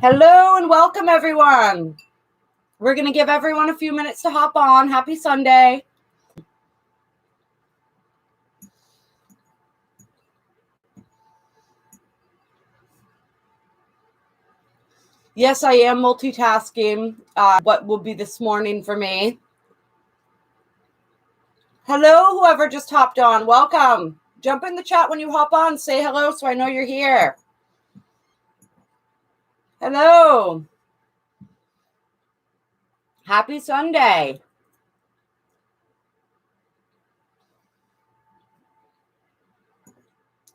Hello and welcome, everyone. We're going to give everyone a few minutes to hop on. Happy Sunday. Yes, I am multitasking. What will be this morning for me? Hello, whoever just hopped on. Welcome. Jump in the chat when you hop on. Say hello so I know you're here. Hello. Happy Sunday.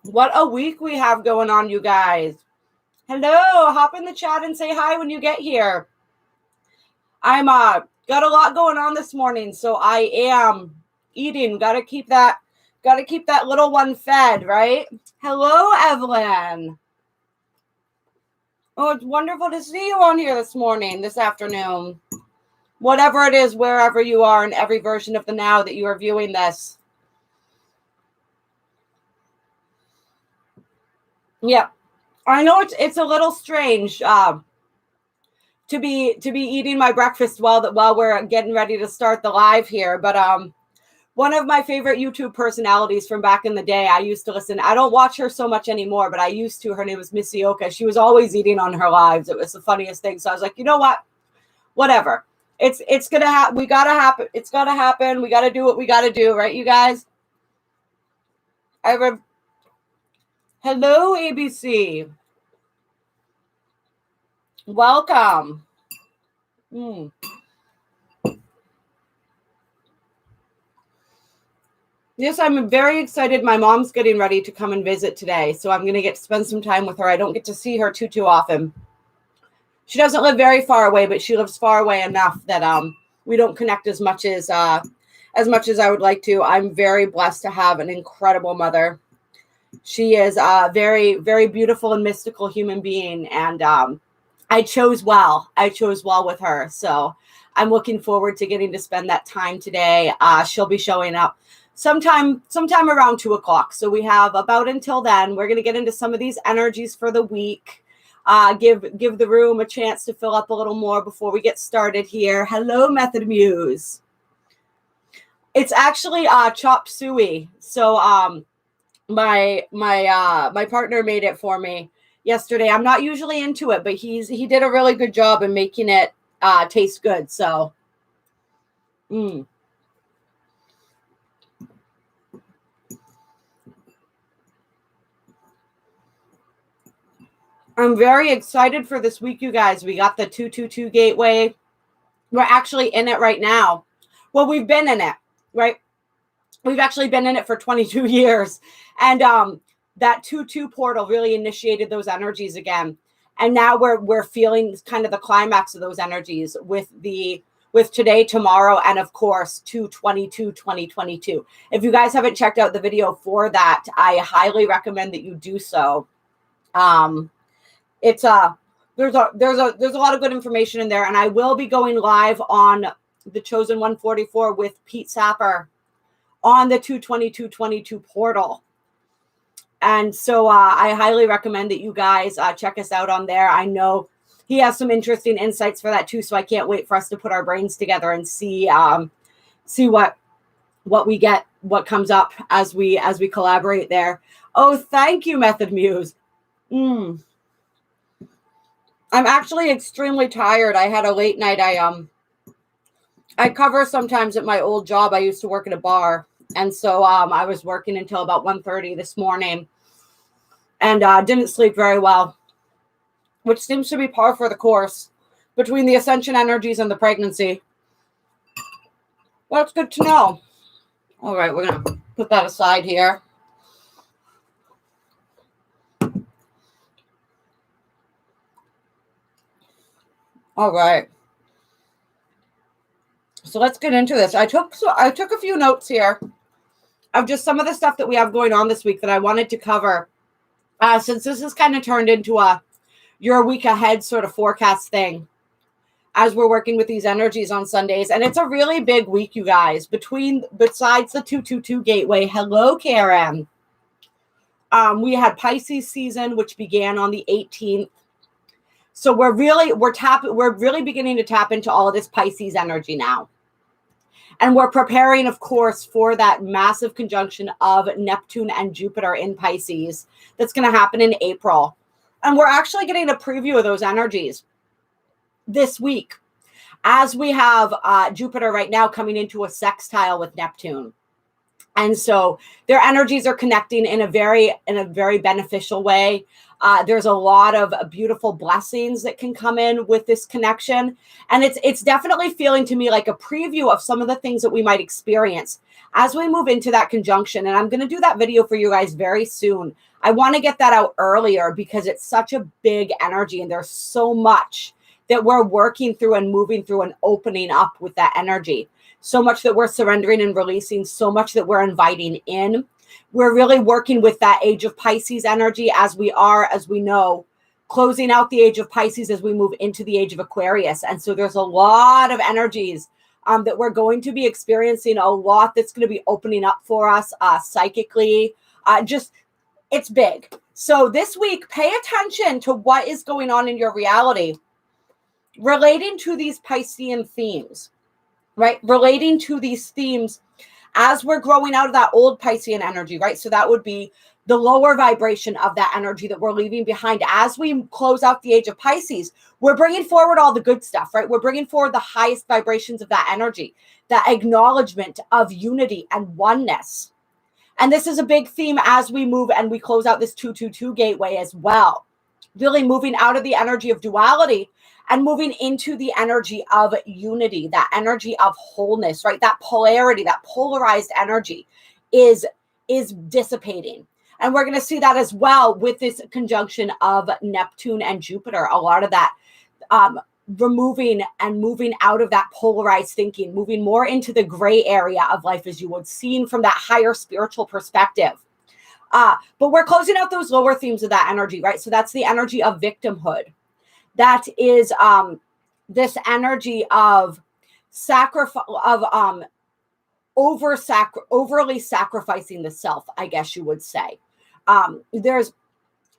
What a week we have going on, you guys. Hello. Hop in the chat and say hi when you get here. I'm got a lot going on this morning, so I am eating. Gotta keep that little one fed, right? Hello, Evelyn. Oh, it's wonderful to see you on here this morning, this afternoon. Whatever it is, wherever you are in every version of the now that you are viewing this. Yeah, I know it's a little strange to be eating my breakfast while we're getting ready to start the live here, but one of my favorite YouTube personalities from back in the day, I used to listen. I don't watch her so much anymore, but I used to. Her name was Missy Oka. She was always eating on her lives. It was the funniest thing. So I was like, you know what? Whatever. It's gonna happen. We gotta happen. It's gotta happen. We gotta do what we gotta do, right, you guys? Hello, ABC. Welcome. Yes, I'm very excited. My mom's getting ready to come and visit today, so I'm going to get to spend some time with her. I don't get to see her too often. She doesn't live very far away, but she lives far away enough that we don't connect as much as I would like to. I'm very blessed to have an incredible mother. She is a very, very beautiful and mystical human being, and I chose well. I chose well with her, so I'm looking forward to getting to spend that time today. She'll be showing up sometime around 2:00. So we have about until then. We're going to get into some of these energies for the week. Give the room a chance to fill up a little more before we get started here. Hello, Method Muse. It's actually chopped suey. So my partner made it for me yesterday. I'm not usually into it, but he did a really good job in making it taste good. So I'm very excited for this week, you guys. We got the 222 gateway. We're actually in it right now. Well, we've been in it, right? We've actually been in it for 22 years. And that 2-2 portal really initiated those energies again. And now we're feeling kind of the climax of those energies with today, tomorrow, and of course 2/22/2022. If you guys haven't checked out the video for that, I highly recommend that you do so. It's there's a lot of good information in there, and I will be going live on the Chosen 144 with Pete Sapper on the 2/22/22 portal. And so I highly recommend that you guys check us out on there. I know he has some interesting insights for that too, so I can't wait for us to put our brains together and see what we get, what comes up as we collaborate there. Oh, thank you, Method Muse. I'm actually extremely tired. I had a late night. I cover sometimes at my old job. I used to work at a bar, and so I was working until about 1:30 this morning, and didn't sleep very well, which seems to be par for the course between the ascension energies and the pregnancy. Well, it's good to know. All right, we're gonna put that aside here. All right. So let's get into this. I took a few notes here of just some of the stuff that we have going on this week that I wanted to cover. Since this has kind of turned into your week ahead sort of forecast thing as we're working with these energies on Sundays. And it's a really big week, you guys, besides the 222 gateway. Hello, Karen. We had Pisces season, which began on the 18th. So we're really beginning to tap into all of this Pisces energy now. And we're preparing, of course, for that massive conjunction of Neptune and Jupiter in Pisces that's going to happen in April. And we're actually getting a preview of those energies this week, as we have Jupiter right now coming into a sextile with Neptune. And so their energies are connecting in a very beneficial way. There's a lot of beautiful blessings that can come in with this connection. And it's definitely feeling to me like a preview of some of the things that we might experience as we move into that conjunction. And I'm going to do that video for you guys very soon. I want to get that out earlier because it's such a big energy and there's so much that we're working through and moving through and opening up with that energy. So much that we're surrendering and releasing, so much that we're inviting in. We're really working with that age of Pisces energy as we know, closing out the age of Pisces as we move into the age of Aquarius. And so there's a lot of energies that we're going to be experiencing, a lot that's going to be opening up for us psychically. It's big. So this week, pay attention to what is going on in your reality relating to these Piscean themes. Right? Relating to these themes as we're growing out of that old Piscean energy, right? So that would be the lower vibration of that energy that we're leaving behind. As we close out the age of Pisces, we're bringing forward all the good stuff, right? We're bringing forward the highest vibrations of that energy, that acknowledgement of unity and oneness. And this is a big theme as we move and we close out this 222 gateway as well. Really moving out of the energy of duality and moving into the energy of unity, that energy of wholeness, right? That polarity, that polarized energy is dissipating. And we're going to see that as well with this conjunction of Neptune and Jupiter. A lot of that removing and moving out of that polarized thinking, moving more into the gray area of life as you would, seen from that higher spiritual perspective. But we're closing out those lower themes of that energy, right? So that's the energy of victimhood. That is this energy of sacrifice, of overly sacrificing the self, I guess you would say. There's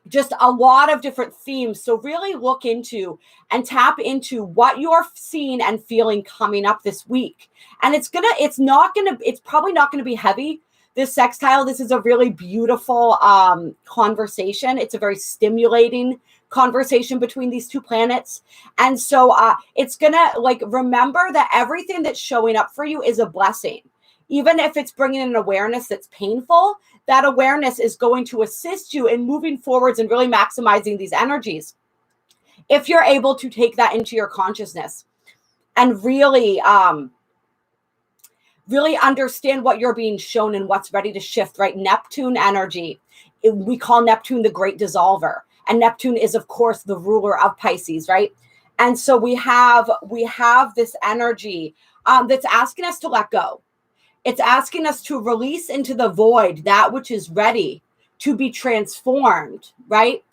just a lot of different themes. So really look into and tap into what you're seeing and feeling coming up this week. And it's probably not gonna be heavy. This sextile, this is a really beautiful conversation. It's a very stimulating conversation between these two planets. And so it's gonna remember that everything that's showing up for you is a blessing. Even if it's bringing an awareness that's painful, that awareness is going to assist you in moving forwards and really maximizing these energies. If you're able to take that into your consciousness and really understand what you're being shown and what's ready to shift, right? Neptune energy, we call Neptune the great dissolver. And Neptune is, of course, the ruler of Pisces, right? And so we have this energy that's asking us to let go. It's asking us to release into the void that which is ready to be transformed, right?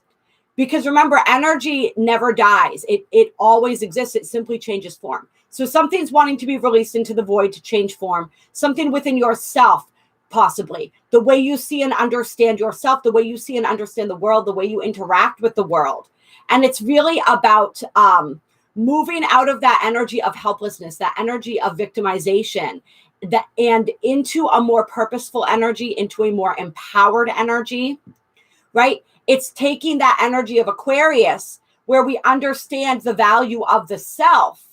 Because remember, energy never dies. It always exists. It simply changes form. So something's wanting to be released into the void to change form. Something within yourself, possibly. The way you see and understand yourself, the way you see and understand the world, the way you interact with the world. And it's really about moving out of that energy of helplessness, that energy of victimization, and into a more purposeful energy, into a more empowered energy, right? It's taking that energy of Aquarius where we understand the value of the self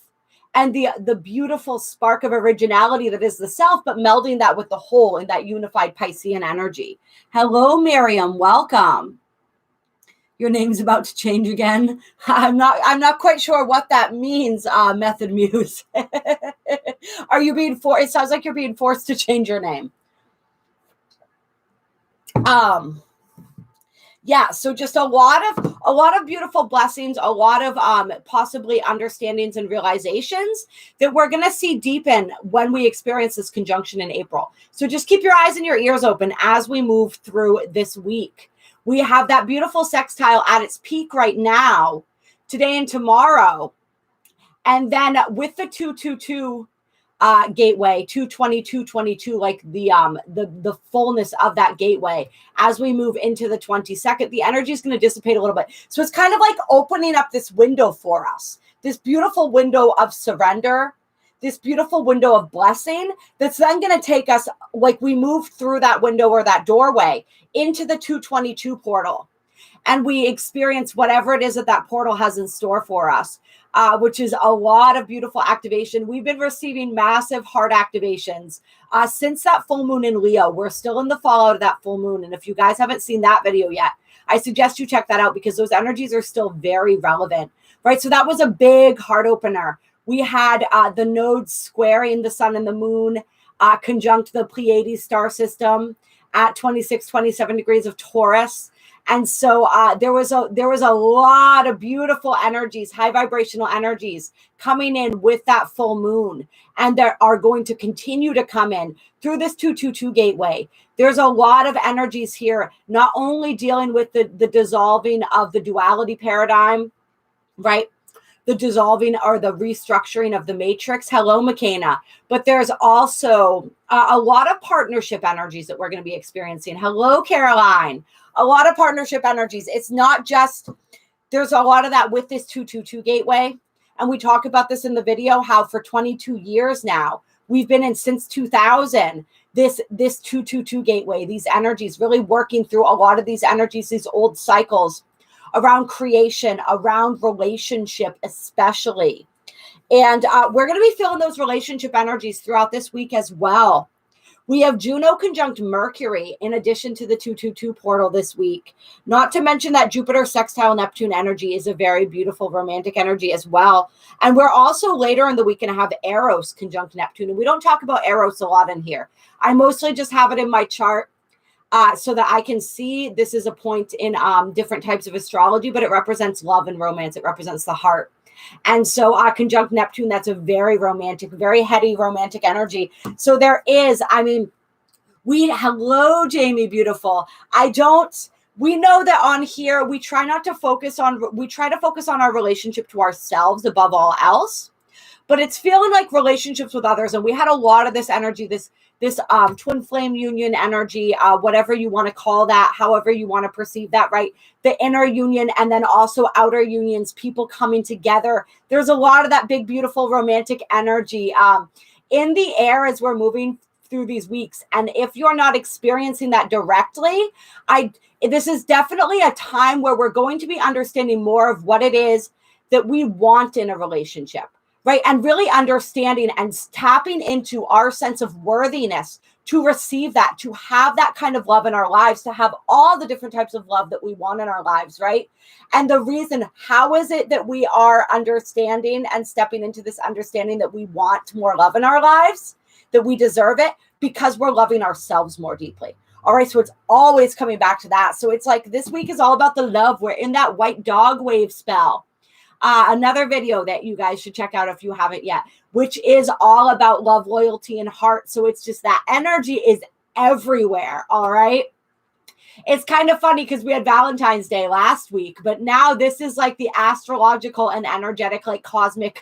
and the beautiful spark of originality that is the self, but melding that with the whole in that unified Piscean energy. Hello, Miriam. Welcome. Your name's about to change again. I'm not quite sure what that means, Method Muse. Are you being forced? It sounds like you're being forced to change your name. Yeah, so just a lot of beautiful blessings, a lot of possibly understandings and realizations that we're going to see deepen when we experience this conjunction in April. So just keep your eyes and your ears open as we move through this week. We have that beautiful sextile at its peak right now, today and tomorrow. And then with the 222 gateway, 222, like the fullness of that gateway. As we move into the 22nd, the energy is going to dissipate a little bit. So it's kind of like opening up this window for us, this beautiful window of surrender, this beautiful window of blessing that's then going to take us, like we move through that window or that doorway into the 222 portal. And we experience whatever it is that that portal has in store for us, which is a lot of beautiful activation. We've been receiving massive heart activations since that full moon in Leo. We're still in the fallout of that full moon. And if you guys haven't seen that video yet, I suggest you check that out because those energies are still very relevant, right? So that was a big heart opener. We had the nodes squaring the sun and the moon, conjunct the Pleiades star system at 26, 27 degrees of Taurus. And so there was a lot of beautiful energies, high vibrational energies coming in with that full moon. And there are going to continue to come in through this 222 gateway. There's a lot of energies here, not only dealing with the dissolving of the duality paradigm, right? The dissolving or the restructuring of the matrix. Hello, McKenna. But there's also a lot of partnership energies that we're going to be experiencing. Hello, Caroline. A lot of partnership energies. It's not just, there's a lot of that with this 222 gateway. And we talk about this in the video, how for 22 years now, we've been in since 2000, this 222 gateway, these energies really working through a lot of these energies, these old cycles around creation, around relationship, especially. And we're going to be feeling those relationship energies throughout this week as well. We have Juno conjunct Mercury in addition to the 222 portal this week. Not to mention that Jupiter sextile Neptune energy is a very beautiful romantic energy as well. And we're also later in the week going to have Eros conjunct Neptune. And we don't talk about Eros a lot in here. I mostly just have it in my chart so that I can see this is a point in different types of astrology, but it represents love and romance. It represents the heart. And so conjunct Neptune, that's a very romantic, very heady romantic energy. So there is, I mean, hello, Jamie, beautiful. We know that on here, we try to focus on our relationship to ourselves above all else, but it's feeling like relationships with others. And we had a lot of this energy, this twin flame union energy, whatever you want to call that, however you want to perceive that, right? The inner union and then also outer unions, people coming together. There's a lot of that big, beautiful romantic energy in the air as we're moving through these weeks. And if you're not experiencing that directly, this is definitely a time where we're going to be understanding more of what it is that we want in a relationship. Right. And really understanding and tapping into our sense of worthiness to receive that, to have that kind of love in our lives, to have all the different types of love that we want in our lives. Right. And the reason, how is it that we are understanding and stepping into this understanding that we want more love in our lives, that we deserve it? Because we're loving ourselves more deeply. All right. So it's always coming back to that. So it's like this week is all about the love. We're in that white dog wave spell. Another video that you guys should check out if you haven't yet, which is all about love, loyalty, and heart. So it's just that energy is everywhere. All right. It's kind of funny because we had Valentine's Day last week, but now this is like the astrological and energetic, like cosmic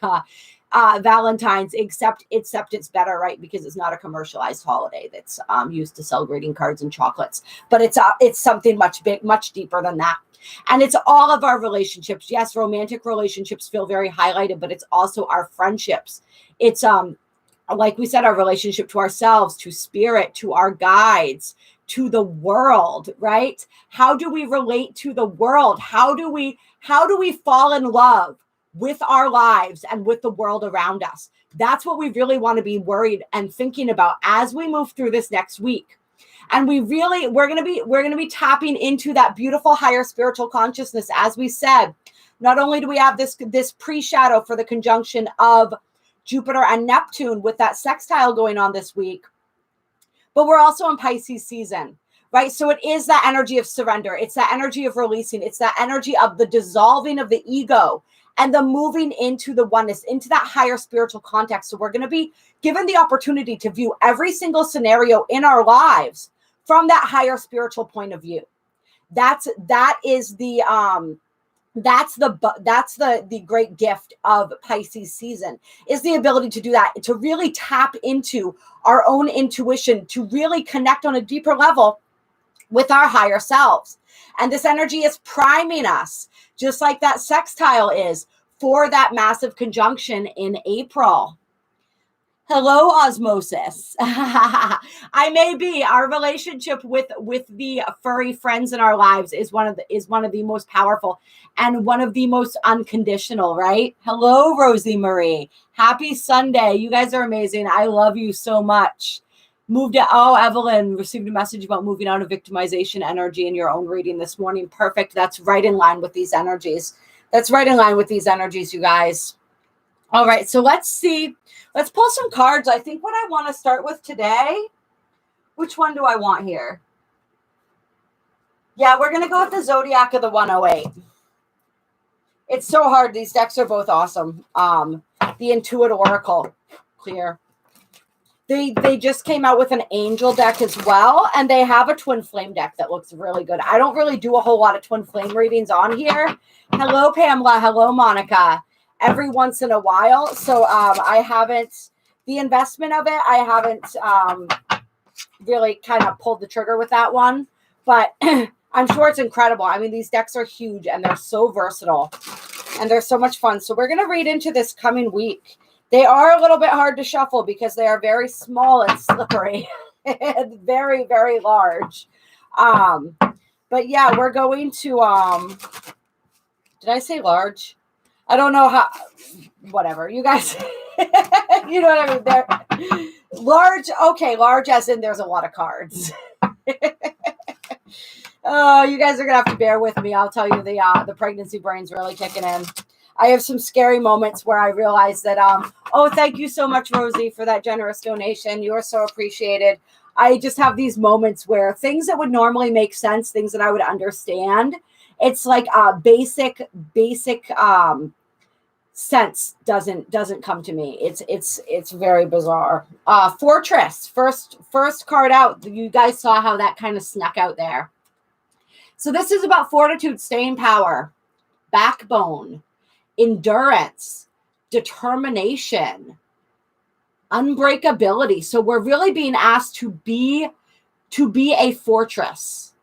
Valentine's, except it's better, right? Because it's not a commercialized holiday that's used to sell greeting cards and chocolates, but it's something much deeper than that. And it's all of our relationships. Yes, romantic relationships feel very highlighted, but it's also our friendships. It's like we said, our relationship to ourselves, to spirit, to our guides, to the world, right? How do we relate to the world? How do we fall in love with our lives and with the world around us? That's what we really want to be worried and thinking about as we move through this next week. And we're going to be tapping into that beautiful higher spiritual consciousness. As we said, not only do we have this pre-shadow for the conjunction of Jupiter and Neptune with that sextile going on this week, but we're also in Pisces season, right? So it is that energy of surrender. It's that energy of releasing. It's that energy of the dissolving of the ego and the moving into the oneness, into that higher spiritual context. So we're going to be given the opportunity to view every single scenario in our lives from that higher spiritual point of view. That is the That's the great gift of Pisces season, is the ability to do that, to really tap into our own intuition, to really connect on a deeper level with our higher selves. And this energy is priming us, just like that sextile is, for that massive conjunction in April. Hello, osmosis. I may be, our relationship with the furry friends in our lives is one of the most powerful and one of the most unconditional, right? Hello, Rosie Marie. Happy Sunday. You guys are amazing. I love you so much. Evelyn received a message about moving out of victimization energy in your own reading this morning. Perfect. That's right in line with these energies. You guys. All right, so let's see. Let's pull some cards. I think what I want to start with today, which one do I want here? Yeah, we're going to go with the Zodiac of the 108. It's so hard. These decks are both awesome. The Intuitive Oracle, clear. They just came out with an Angel deck as well, and they have a Twin Flame deck that looks really good. I don't really do a whole lot of Twin Flame readings on here. Hello, Pamela. Hello, Monica. Every once in a while. So I haven't, the investment of it, I haven't really kind of pulled the trigger with that one. But I'm sure it's incredible. I mean, these decks are huge and they're so versatile and they're so much fun. So we're going to read into this coming week. They are a little bit hard to shuffle because they are very small and slippery and very, very large. But yeah, we're going to, did I say large? I don't know how, whatever. You guys, you know what I mean? They're large. Okay, large as in there's a lot of cards. Oh, you guys are going to have to bear with me. I'll tell you, the pregnancy brain's really kicking in. I have some scary moments where I realize that, oh, thank you so much, Rosie, for that generous donation. You are so appreciated. I just have these moments where things that would normally make sense, things that I would understand, it's like basic sense doesn't come to me. It's very bizarre. Fortress, first card out. You guys saw how that kind of snuck out there. So this is about fortitude, staying power, backbone, endurance, determination, unbreakability. So we're really being asked to be a fortress.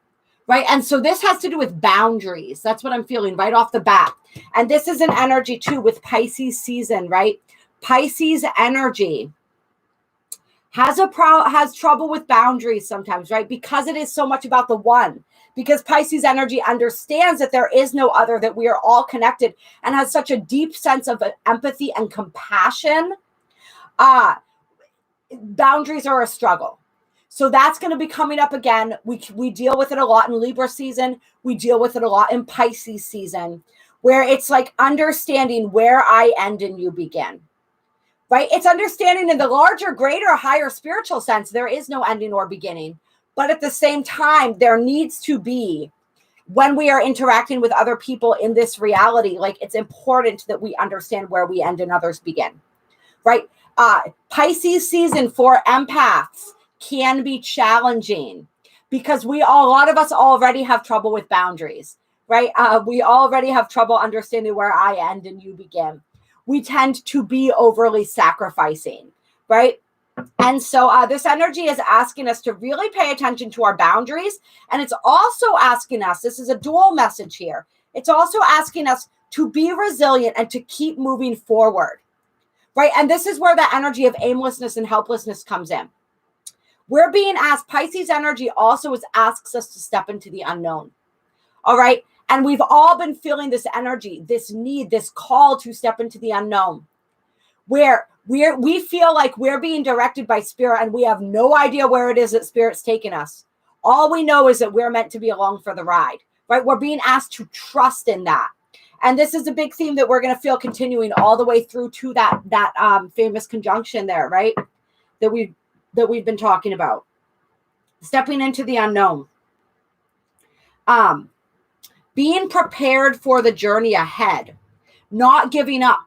Right. And so this has to do with boundaries. That's what I'm feeling right off the bat. And this is an energy too with Pisces season, right? Pisces energy has trouble with boundaries sometimes, right? Because it is so much about the one. Because Pisces energy understands that there is no other, that we are all connected, and has such a deep sense of empathy and compassion. Boundaries are a struggle. So that's going to be coming up again. We deal with it a lot in Libra season. We deal with it a lot in Pisces season, where it's like understanding where I end and you begin, right? It's understanding in the larger, greater, higher spiritual sense, there is no ending or beginning. But at the same time, there needs to be, when we are interacting with other people in this reality, like it's important that we understand where we end and others begin, right? Pisces season for empaths can be challenging because a lot of us already have trouble with boundaries, right? We already have trouble understanding where I end and you begin. We tend to be overly sacrificing, right? And so this energy is asking us to really pay attention to our boundaries. And it's also asking us, this is a dual message here. It's also asking us to be resilient and to keep moving forward, right? And this is where the energy of aimlessness and helplessness comes in. We're being asked, Pisces energy also asks us to step into the unknown. All right. And we've all been feeling this energy, this need, this call to step into the unknown, where we feel like we're being directed by spirit and we have no idea where it is that spirit's taking us. All we know is that we're meant to be along for the ride, right? We're being asked to trust in that. And this is a big theme that we're going to feel continuing all the way through to that famous conjunction there, right? That we've been talking about. Stepping into the unknown. Being prepared for the journey ahead. Not giving up.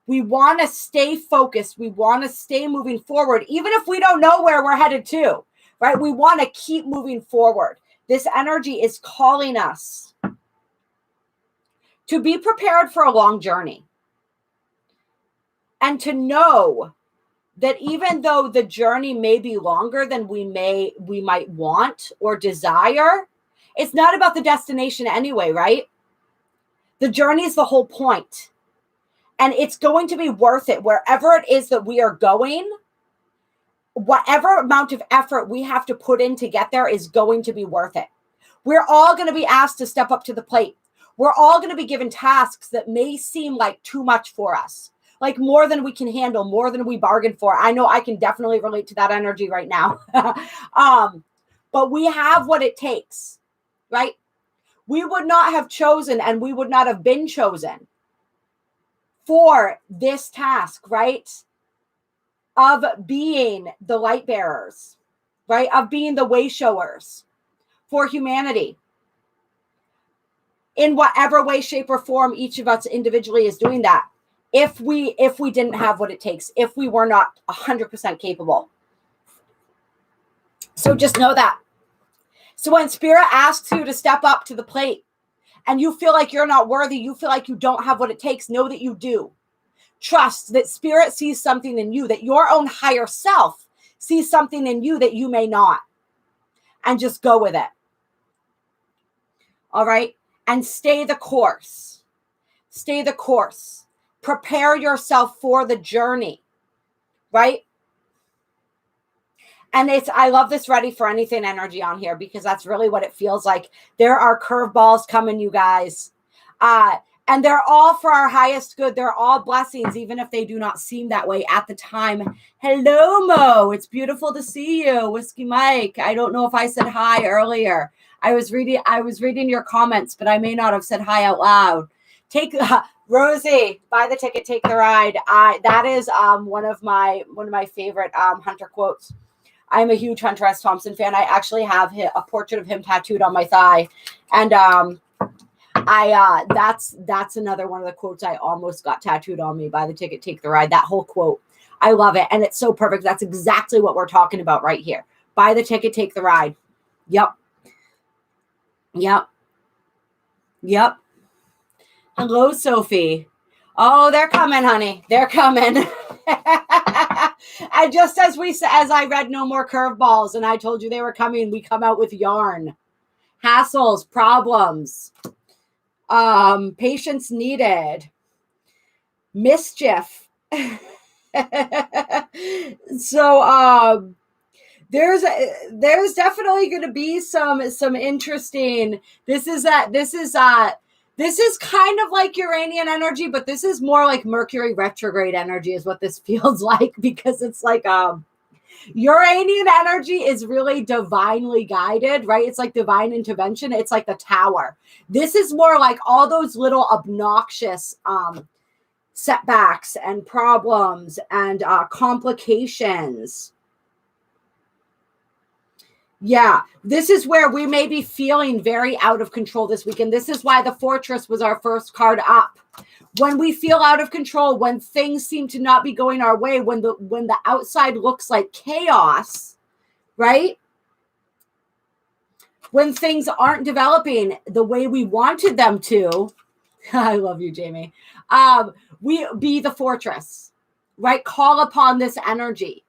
We want to stay focused. We want to stay moving forward, even if we don't know where we're headed to, right? We want to keep moving forward. This energy is calling us to be prepared for a long journey. And to know that even though the journey may be longer than we might want or desire, it's not about the destination anyway, right? The journey is the whole point. And it's going to be worth it wherever it is that we are going. Whatever amount of effort we have to put in to get there is going to be worth it. We're all going to be asked to step up to the plate. We're all going to be given tasks that may seem like too much for us, like more than we can handle, more than we bargained for. I know I can definitely relate to that energy right now. But we have what it takes, right? We would not have chosen and we would not have been chosen for this task, right? Of being the light bearers, right? Of being the way showers for humanity. In whatever way, shape, or form each of us individually is doing that. If we didn't have what it takes, if we were not 100% capable. So just know that. So when Spirit asks you to step up to the plate and you feel like you're not worthy, you feel like you don't have what it takes, know that you do. Trust that Spirit sees something in you, that your own higher self sees something in you that you may not. And just go with it. All right? And stay the course. Stay the course. Prepare yourself for the journey, right? And I love this ready for anything energy on here because that's really what it feels like. There are curveballs coming, you guys. And they're all for our highest good. They're all blessings, even if they do not seem that way at the time. Hello, Mo. It's beautiful to see you. Whiskey Mike. I don't know if I said hi earlier. I was reading your comments, but I may not have said hi out loud. Rosie, buy the ticket, take the ride. That is one of my favorite Hunter quotes. I'm a huge Hunter S. Thompson fan. I actually have a portrait of him tattooed on my thigh, and that's another one of the quotes I almost got tattooed on me. Buy the ticket, take the ride. That whole quote, I love it, and it's so perfect. That's exactly what we're talking about right here. Buy the ticket, take the ride. Yep. Hello, Sophie. Oh, they're coming, honey. They're coming. And just as I read no more curveballs and I told you they were coming, we come out with yarn, hassles, problems, patience needed, mischief. So, there's definitely going to be some interesting. This is kind of like Uranian energy, but this is more like Mercury retrograde energy is what this feels like, because it's like Uranian energy is really divinely guided, right? It's like divine intervention. It's like the tower. This is more like all those little obnoxious setbacks and problems and complications. Yeah, this is where we may be feeling very out of control this weekend. This is why the Fortress was our first card up. When we feel out of control, when things seem to not be going our way, when the outside looks like chaos, right? When things aren't developing the way we wanted them to, I love you, Jamie. We be the fortress, right? Call upon this energy.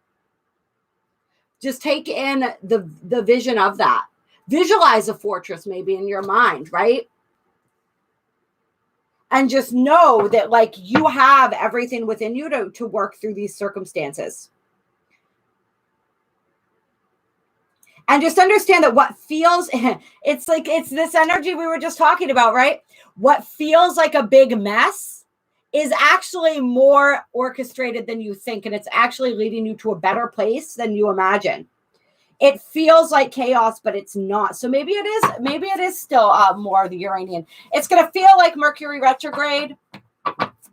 Just take in the vision of that. Visualize a fortress maybe in your mind, right? And just know that like you have everything within you to work through these circumstances. And just understand that what feels, it's this energy we were just talking about, right? What feels like a big mess is actually more orchestrated than you think. And it's actually leading you to a better place than you imagine. It feels like chaos, but it's not. So maybe it is still more of the Uranian. It's going to feel like Mercury retrograde,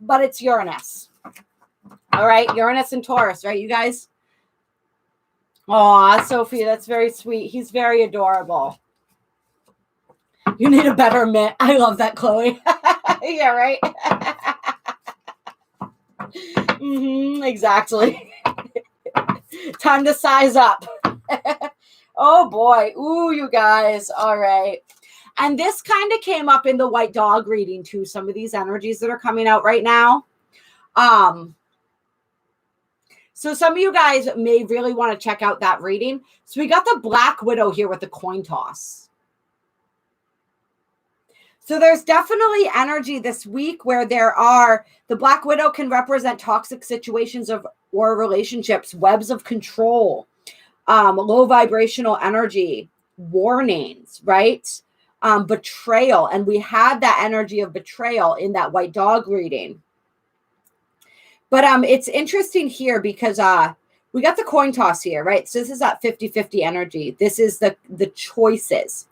but it's Uranus. All right. Uranus and Taurus, right, you guys? Oh, Sophie, that's very sweet. He's very adorable. You need a better mitt. I love that, Chloe. Yeah, right? Exactly. Time to size up. Oh boy. Ooh, you guys. All right. And this kind of came up in the white dog reading too, some of these energies that are coming out right now. So some of you guys may really want to check out that reading. So we got the Black Widow here with the coin toss. So there's definitely energy this week where the Black Widow can represent toxic situations or relationships, webs of control, low vibrational energy, warnings, right? Betrayal. And we had that energy of betrayal in that white dog reading. But it's interesting here because we got the coin toss here, right? So this is that 50-50 energy. This is the choices.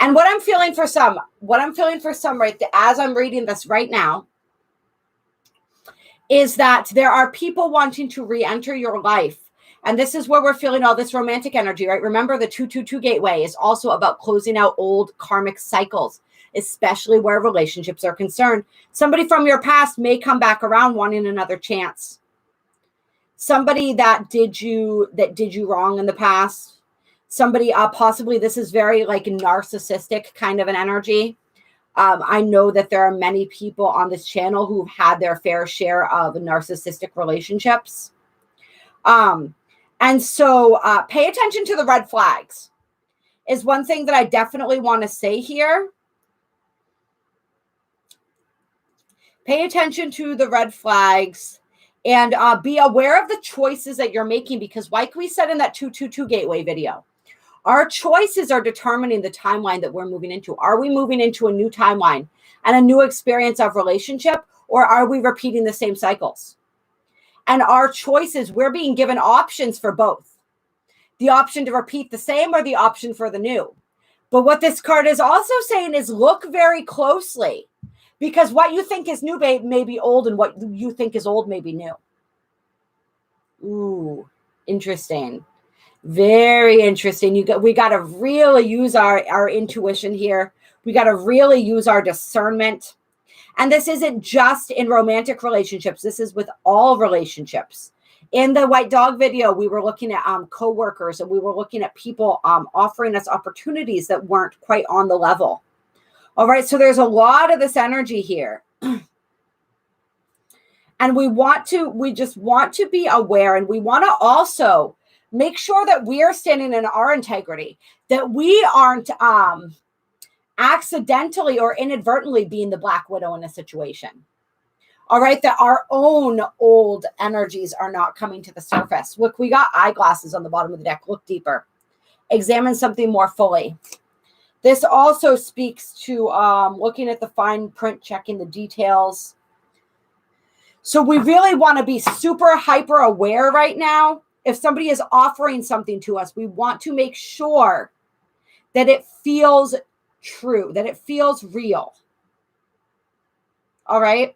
And what I'm feeling for some right as I'm reading this right now is that there are people wanting to re-enter your life. And this is where we're feeling all this romantic energy, right? Remember, the 222 gateway is also about closing out old karmic cycles, especially where relationships are concerned. Somebody from your past may come back around wanting another chance. Somebody that did you wrong in the past. Somebody, possibly this is very like narcissistic kind of an energy. I know that there are many people on this channel who've had their fair share of narcissistic relationships. And so pay attention to the red flags is one thing that I definitely want to say here. Pay attention to the red flags and be aware of the choices that you're making, because like we said in that 222 gateway video, our choices are determining the timeline that we're moving into. Are we moving into a new timeline and a new experience of relationship, or are we repeating the same cycles? And our choices, we're being given options for both. The option to repeat the same or the option for the new. But what this card is also saying is look very closely, because what you think is new may be old, and what you think is old may be new. Ooh, interesting. Very interesting. We got to really use our intuition here. We got to really use our discernment. And this isn't just in romantic relationships. This is with all relationships. In the white dog video, we were looking at coworkers, and we were looking at people offering us opportunities that weren't quite on the level. All right. So there's a lot of this energy here. And we just want to be aware, and we want to also make sure that we are standing in our integrity, that we aren't accidentally or inadvertently being the Black Widow in a situation. All right, that our own old energies are not coming to the surface. Look, we got eyeglasses on the bottom of the deck. Look deeper. Examine something more fully. This also speaks to looking at the fine print, checking the details. So we really want to be super hyper aware right now. If somebody is offering something to us, we want to make sure that it feels true, that it feels real. All right.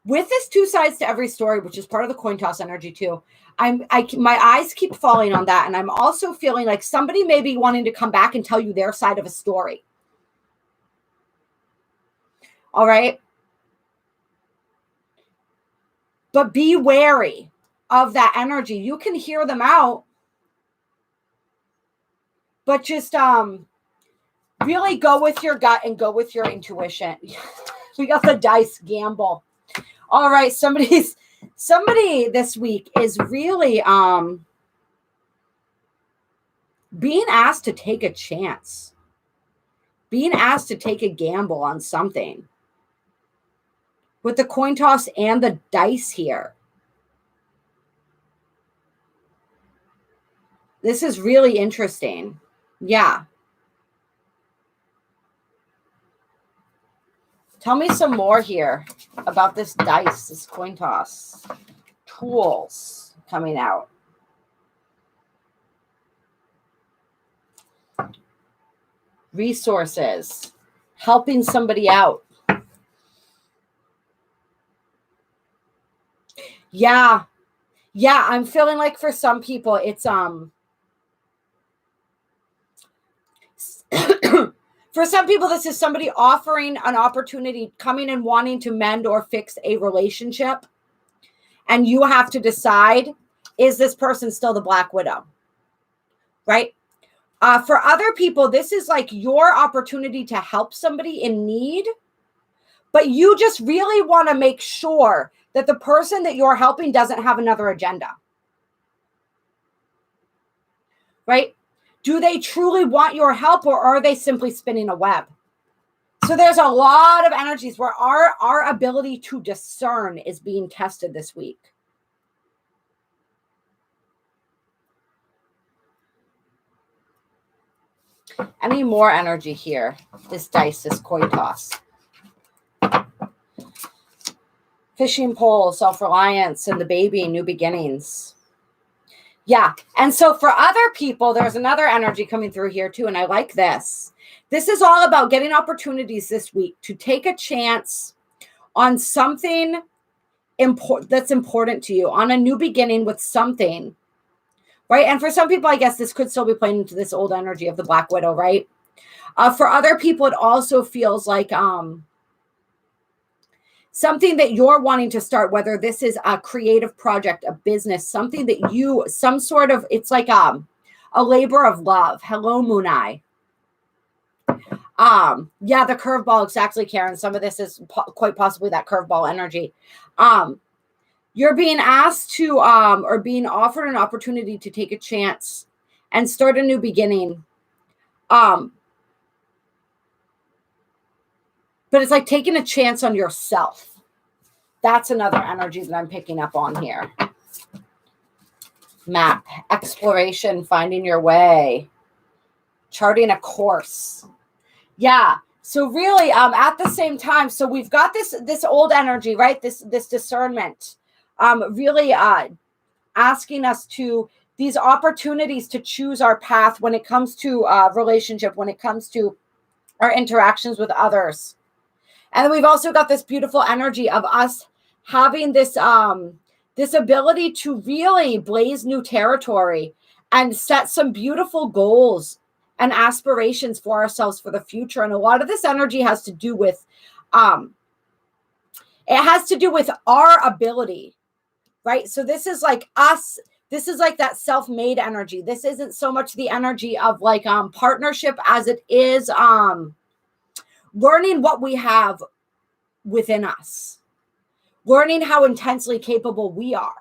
With this two sides to every story, which is part of the coin toss energy too, my eyes keep falling on that. And I'm also feeling like somebody may be wanting to come back and tell you their side of a story. All right. But be wary of that energy. You can hear them out, but just really go with your gut and go with your intuition. We got the dice gamble. All right, somebody this week is really being asked to take a chance, being asked to take a gamble on something. With the coin toss and the dice here. This is really interesting. Yeah. Tell me some more here about this dice, this coin toss. Tools coming out. Resources. Helping somebody out. Yeah. Yeah, I'm feeling like for some people it's for some people this is somebody offering an opportunity, coming and wanting to mend or fix a relationship. And you have to decide, is this person still the Black Widow? Right? For other people, this is like your opportunity to help somebody in need, but you just really want to make sure that the person that you're helping doesn't have another agenda. Right? Do they truly want your help, or are they simply spinning a web? So there's a lot of energies where our ability to discern is being tested this week. Any more energy here? This dice, this coin toss. Fishing pole, self-reliance, and the baby, new beginnings. Yeah. And so for other people, there's another energy coming through here too. And I like this. This is all about getting opportunities this week to take a chance on something that's important to you, on a new beginning with something. Right. And for some people, I guess this could still be playing into this old energy of the Black Widow. Right. For other people, it also feels like something that you're wanting to start, whether this is a creative project, a business, something that you, some sort of, it's like a labor of love. Hello, Moon Eye. Yeah, the curveball, exactly, Karen. Some of this is quite possibly that curveball energy. You're being asked to, or being offered an opportunity to take a chance and start a new beginning. But it's like taking a chance on yourself. That's another energy that I'm picking up on here. Map, exploration, finding your way, charting a course. Yeah. So really, at the same time, so we've got this old energy, right? This discernment, really asking us to these opportunities to choose our path when it comes to relationship, when it comes to our interactions with others. And then we've also got this beautiful energy of us having this this ability to really blaze new territory and set some beautiful goals and aspirations for ourselves for the future. And a lot of this energy has to do with it has to do with our ability, right? So this is like us. This is like that self-made energy. This isn't so much the energy of like partnership as it is learning what we have within us, learning how intensely capable we are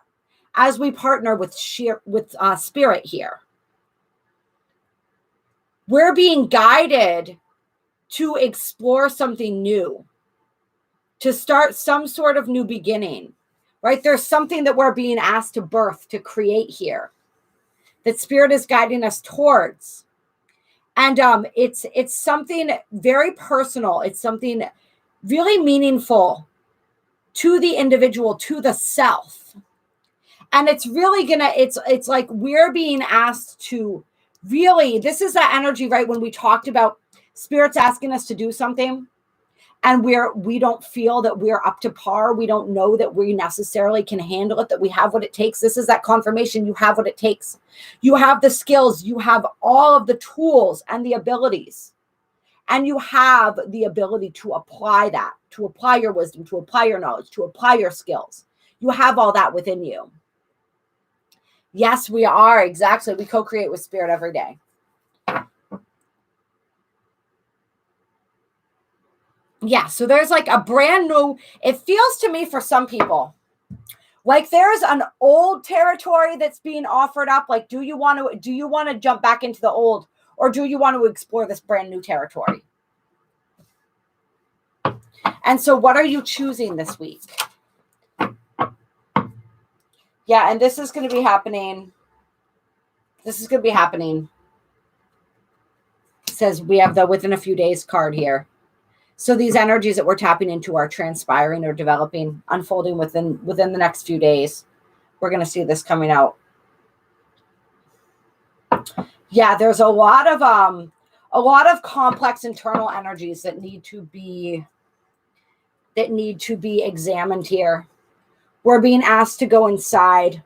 as we partner with spirit here. We're being guided to explore something new, to start some sort of new beginning, right? There's something that we're being asked to birth, to create here, that spirit is guiding us towards. And it's something very personal. It's something really meaningful to the individual, to the self. And it's really it's like we're being asked to really, this is that energy, right? When we talked about spirit's asking us to do something and we don't feel that we're up to par. We don't know that we necessarily can handle it, that we have what it takes. This is that confirmation. You have what it takes. You have the skills. You have all of the tools and the abilities. And you have the ability to apply that, to apply your wisdom, to apply your knowledge, to apply your skills. You have all that within you. Yes, we are. Exactly. We co-create with spirit every day. Yeah. So there's like a brand new, it feels to me for some people, like there's an old territory that's being offered up. Like, do you want to jump back into the old, or do you want to explore this brand new territory? And so what are you choosing this week? Yeah, and this is going to be happening. This is going to be happening. It says we have the within a few days card here. So these energies that we're tapping into are transpiring or developing, unfolding within the next few days. We're going to see this coming out. Yeah, there's a lot of complex internal energies that need to be examined here. We're being asked to go inside.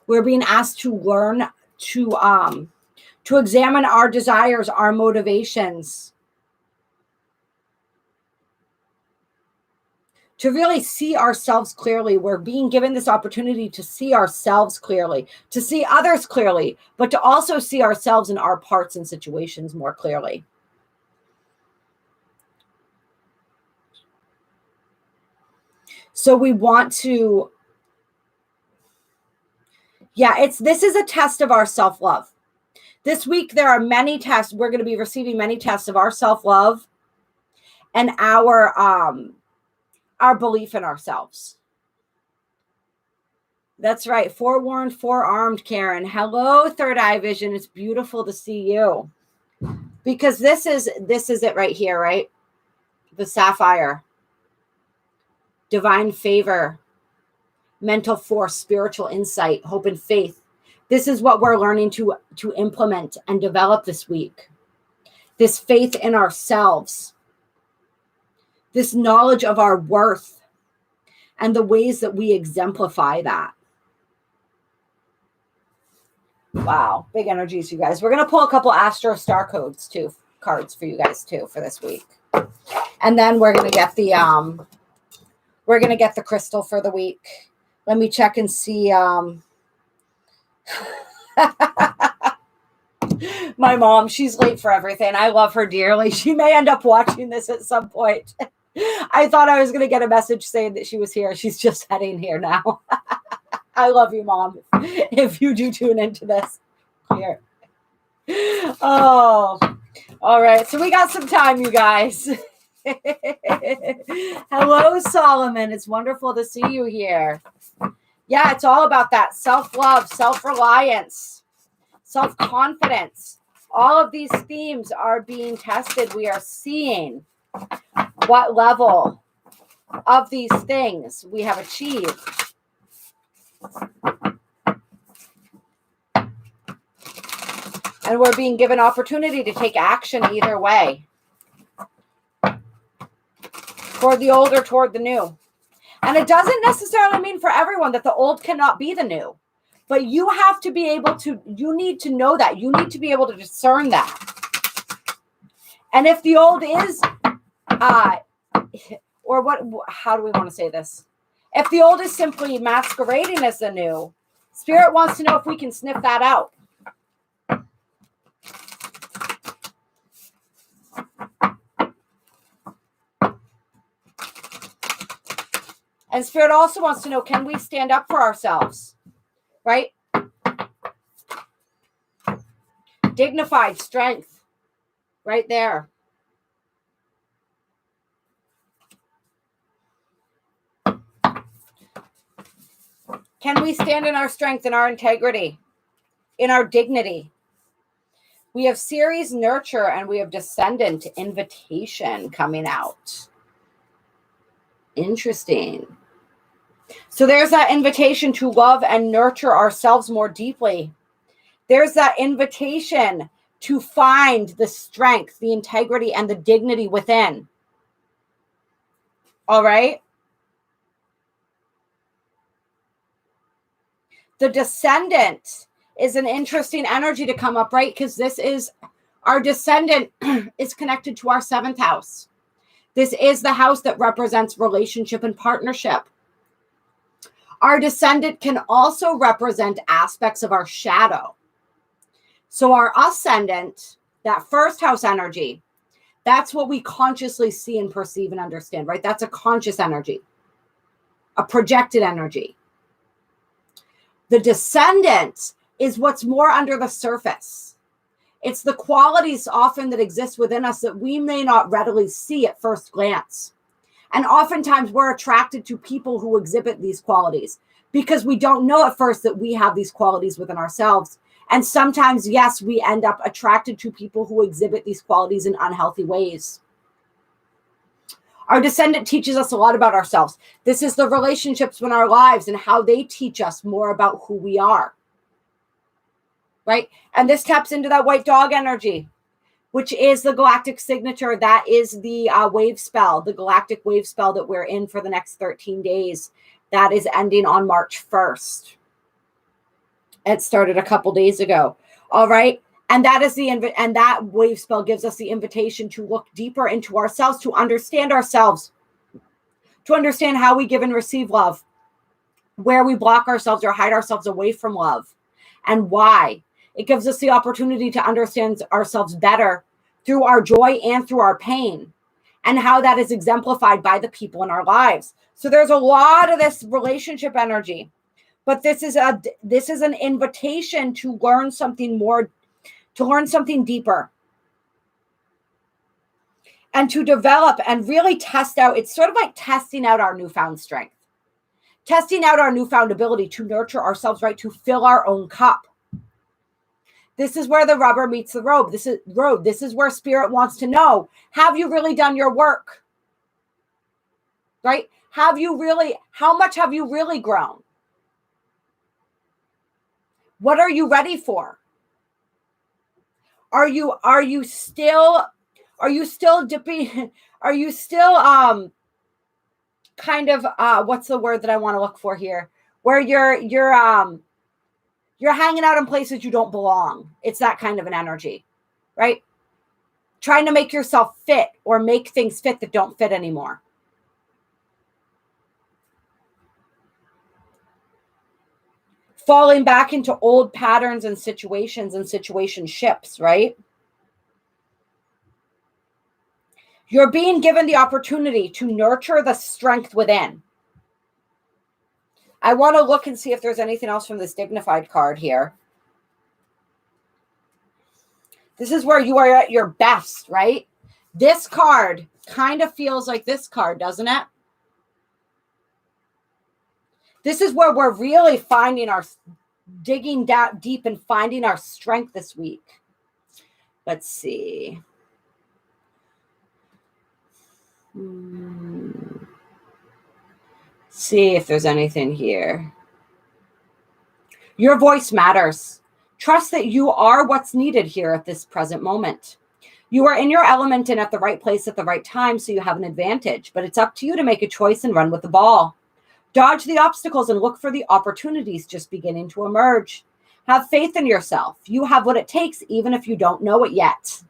We're being asked to learn to examine our desires, our motivations. to really see ourselves clearly. We're being given this opportunity to see ourselves clearly, to see others clearly, but to also see ourselves and our parts and situations more clearly. So we want to, this is a test of our self-love. This week, there are many tests. We're going to be receiving many tests of our self-love and our belief in ourselves. That's right. Forewarned, forearmed, Karen. Hello, Third Eye Vision. It's beautiful to see you. Because this is it right here, right? The sapphire. Divine favor. Mental force, spiritual insight, hope and faith. This is what we're learning to implement and develop this week. This faith in ourselves. This knowledge of our worth and the ways that we exemplify that. Wow, big energies, you guys. We're going to pull a couple Astro Star cards for you guys too for this week. And then we're going to get the crystal for the week. Let me check and see my mom, she's late for everything. I love her dearly. She may end up watching this at some point. I thought I was going to get a message saying that she was here. She's just heading here now. I love you, Mom, if you do tune into this. Here. Oh, all right. So we got some time, you guys. Hello, Solomon. It's wonderful to see you here. Yeah, it's all about that self-love, self-reliance, self-confidence. All of these themes are being tested. We are seeing what level of these things we have achieved. And we're being given opportunity to take action either way. Toward the old or toward the new. And it doesn't necessarily mean for everyone that the old cannot be the new. But you have to be able to, you need to know that. You need to be able to discern that. And if the old is, or what, how do we want to say this? If the old is simply masquerading as the new, Spirit wants to know if we can sniff that out. And Spirit also wants to know, can we stand up for ourselves? Right? Dignified strength. Right there. Can we stand in our strength, in our integrity, in our dignity? We have Ceres nurture and we have descendant invitation coming out. Interesting. So there's that invitation to love and nurture ourselves more deeply. There's that invitation to find the strength, the integrity, and the dignity within. All right? The descendant is an interesting energy to come up, right? Because this is, our descendant is connected to our 7th house. This is the house that represents relationship and partnership. Our descendant can also represent aspects of our shadow. So our ascendant, that 1st house energy, that's what we consciously see and perceive and understand, right? That's a conscious energy, a projected energy. The descendant is what's more under the surface. It's the qualities often that exist within us that we may not readily see at first glance. And oftentimes we're attracted to people who exhibit these qualities because we don't know at first that we have these qualities within ourselves. And sometimes, yes, we end up attracted to people who exhibit these qualities in unhealthy ways. Our descendant teaches us a lot about ourselves. This is the relationships in our lives and how they teach us more about who we are. Right? And this taps into that white dog energy, which is the galactic signature. That is the wave spell, the galactic wave spell that we're in for the next 13 days. That is ending on March 1st. It started a couple days ago. All right. And that is and that wave spell gives us the invitation to look deeper into ourselves, to understand ourselves, to understand how we give and receive love, where we block ourselves or hide ourselves away from love, and why. It gives us the opportunity to understand ourselves better through our joy and through our pain, and how that is exemplified by the people in our lives. So there's a lot of this relationship energy, but this is an invitation to learn something more, to learn something deeper, and to develop and really test out. It's sort of like testing out our newfound strength, testing out our newfound ability to nurture ourselves, right? To fill our own cup. This is where the rubber meets the road. This is where spirit wants to know, have you really done your work? Right? How much have you really grown? What are you ready for? Are you still dipping? Are you still kind of what's the word that I want to look for here? Where you're hanging out in places you don't belong. It's that kind of an energy, right? Trying to make yourself fit or make things fit that don't fit anymore. Falling back into old patterns and situations and situationships, right? You're being given the opportunity to nurture the strength within. I want to look and see if there's anything else from this dignified card here. This is where you are at your best, right? This card kind of feels like this card, doesn't it? This is where we're really digging down deep and finding our strength this week. Let's see. See if there's anything here. Your voice matters. Trust that you are what's needed here at this present moment. You are in your element and at the right place at the right time, so you have an advantage, but it's up to you to make a choice and run with the ball. Dodge the obstacles and look for the opportunities just beginning to emerge. Have faith in yourself. You have what it takes, even if you don't know it yet.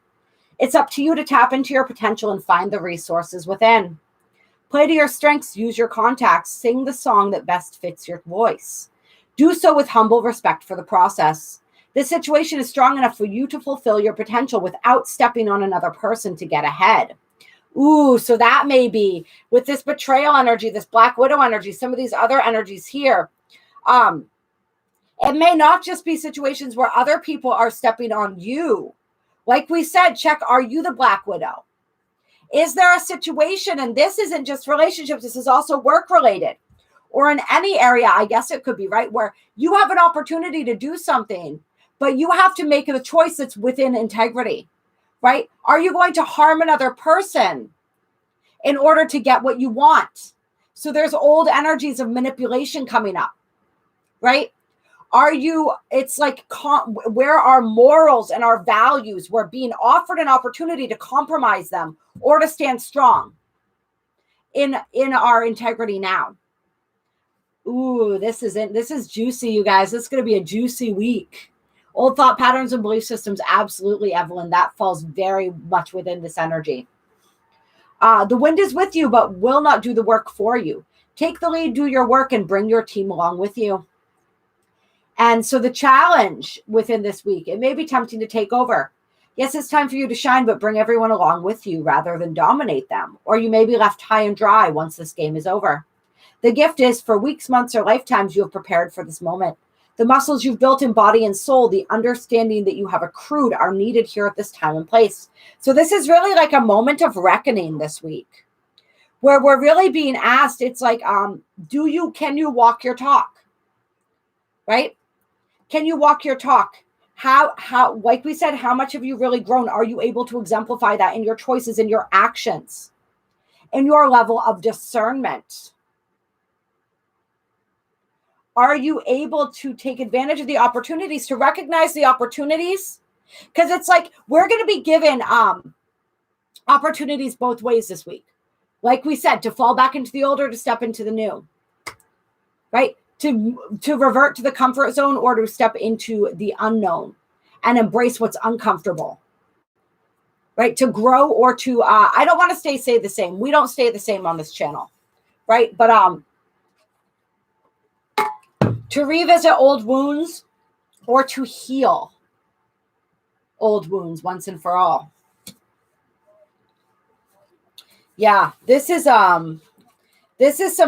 It's up to you to tap into your potential and find the resources within. Play to your strengths, use your contacts, sing the song that best fits your voice. Do so with humble respect for the process. This situation is strong enough for you to fulfill your potential without stepping on another person to get ahead. Ooh, so that may be with this betrayal energy, this Black Widow energy, some of these other energies here. It may not just be situations where other people are stepping on you. Like we said, check, are you the Black Widow? Is there a situation, and this isn't just relationships, this is also work related, or in any area, I guess it could be, right, where you have an opportunity to do something, but you have to make a choice that's within integrity, right? Are you going to harm another person in order to get what you want? So there's old energies of manipulation coming up, right? It's like, where our morals and our values, we're being offered an opportunity to compromise them or to stand strong in our integrity now. Ooh, this is juicy, you guys. This is going to be a juicy week. Old thought patterns and belief systems, absolutely, Evelyn. That falls very much within this energy. The wind is with you, but will not do the work for you. Take the lead, do your work, and bring your team along with you. And so the challenge within this week, it may be tempting to take over. Yes, it's time for you to shine, but bring everyone along with you rather than dominate them. Or you may be left high and dry once this game is over. The gift is, for weeks, months, or lifetimes, you have prepared for this moment. The muscles you've built in body and soul, the understanding that you have accrued, are needed here at this time and place. So this is really like a moment of reckoning this week, where we're really being asked, it's like, can you walk your talk? Right? Can you walk your talk? How, like we said, how much have you really grown? Are you able to exemplify that in your choices, in your actions, in your level of discernment? Are you able to take advantage of the opportunities, to recognize the opportunities? Because it's like, we're going to be given opportunities both ways this week. Like we said, to fall back into the old or to step into the new, right? To revert to the comfort zone or to step into the unknown and embrace what's uncomfortable, right? To grow or to, I don't want to stay the same. We don't stay the same on this channel, right? But to revisit old wounds or to heal old wounds once and for all. Yeah, this is some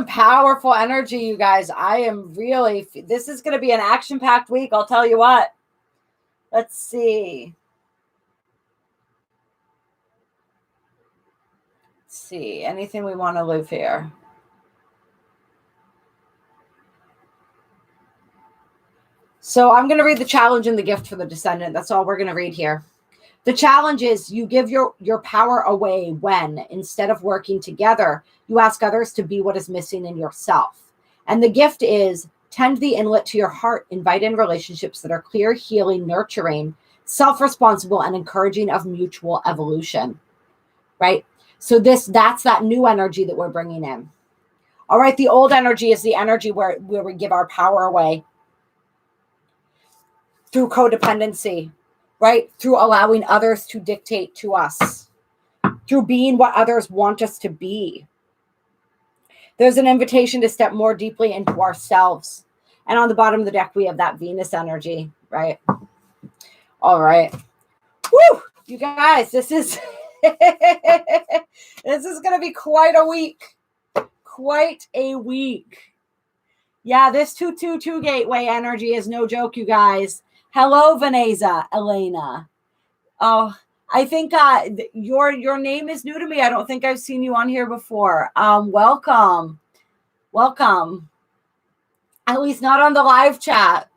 powerful energy, you guys. I am really, this is going to be an action-packed week, I'll tell you what. Let's see. Let's see, anything we want to live here. So I'm going to read the challenge and the gift for the descendant. That's all we're going to read here. The challenge is you give your power away when, instead of working together, you ask others to be what is missing in yourself. And the gift is tend the inlet to your heart, invite in relationships that are clear, healing, nurturing, self-responsible, and encouraging of mutual evolution, right? So that's that new energy that we're bringing in. All right, the old energy is the energy where we give our power away through codependency, right? Through allowing others to dictate to us, through being what others want us to be. There's an invitation to step more deeply into ourselves. And on the bottom of the deck, we have that Venus energy, right? All right. Woo! You guys, this is this is going to be quite a week. Quite a week. Yeah, this 222 gateway energy is no joke, you guys. Hello, Vanessa, Elena. Oh, I think your name is new to me. I don't think I've seen you on here before. Welcome. Welcome. At least not on the live chat.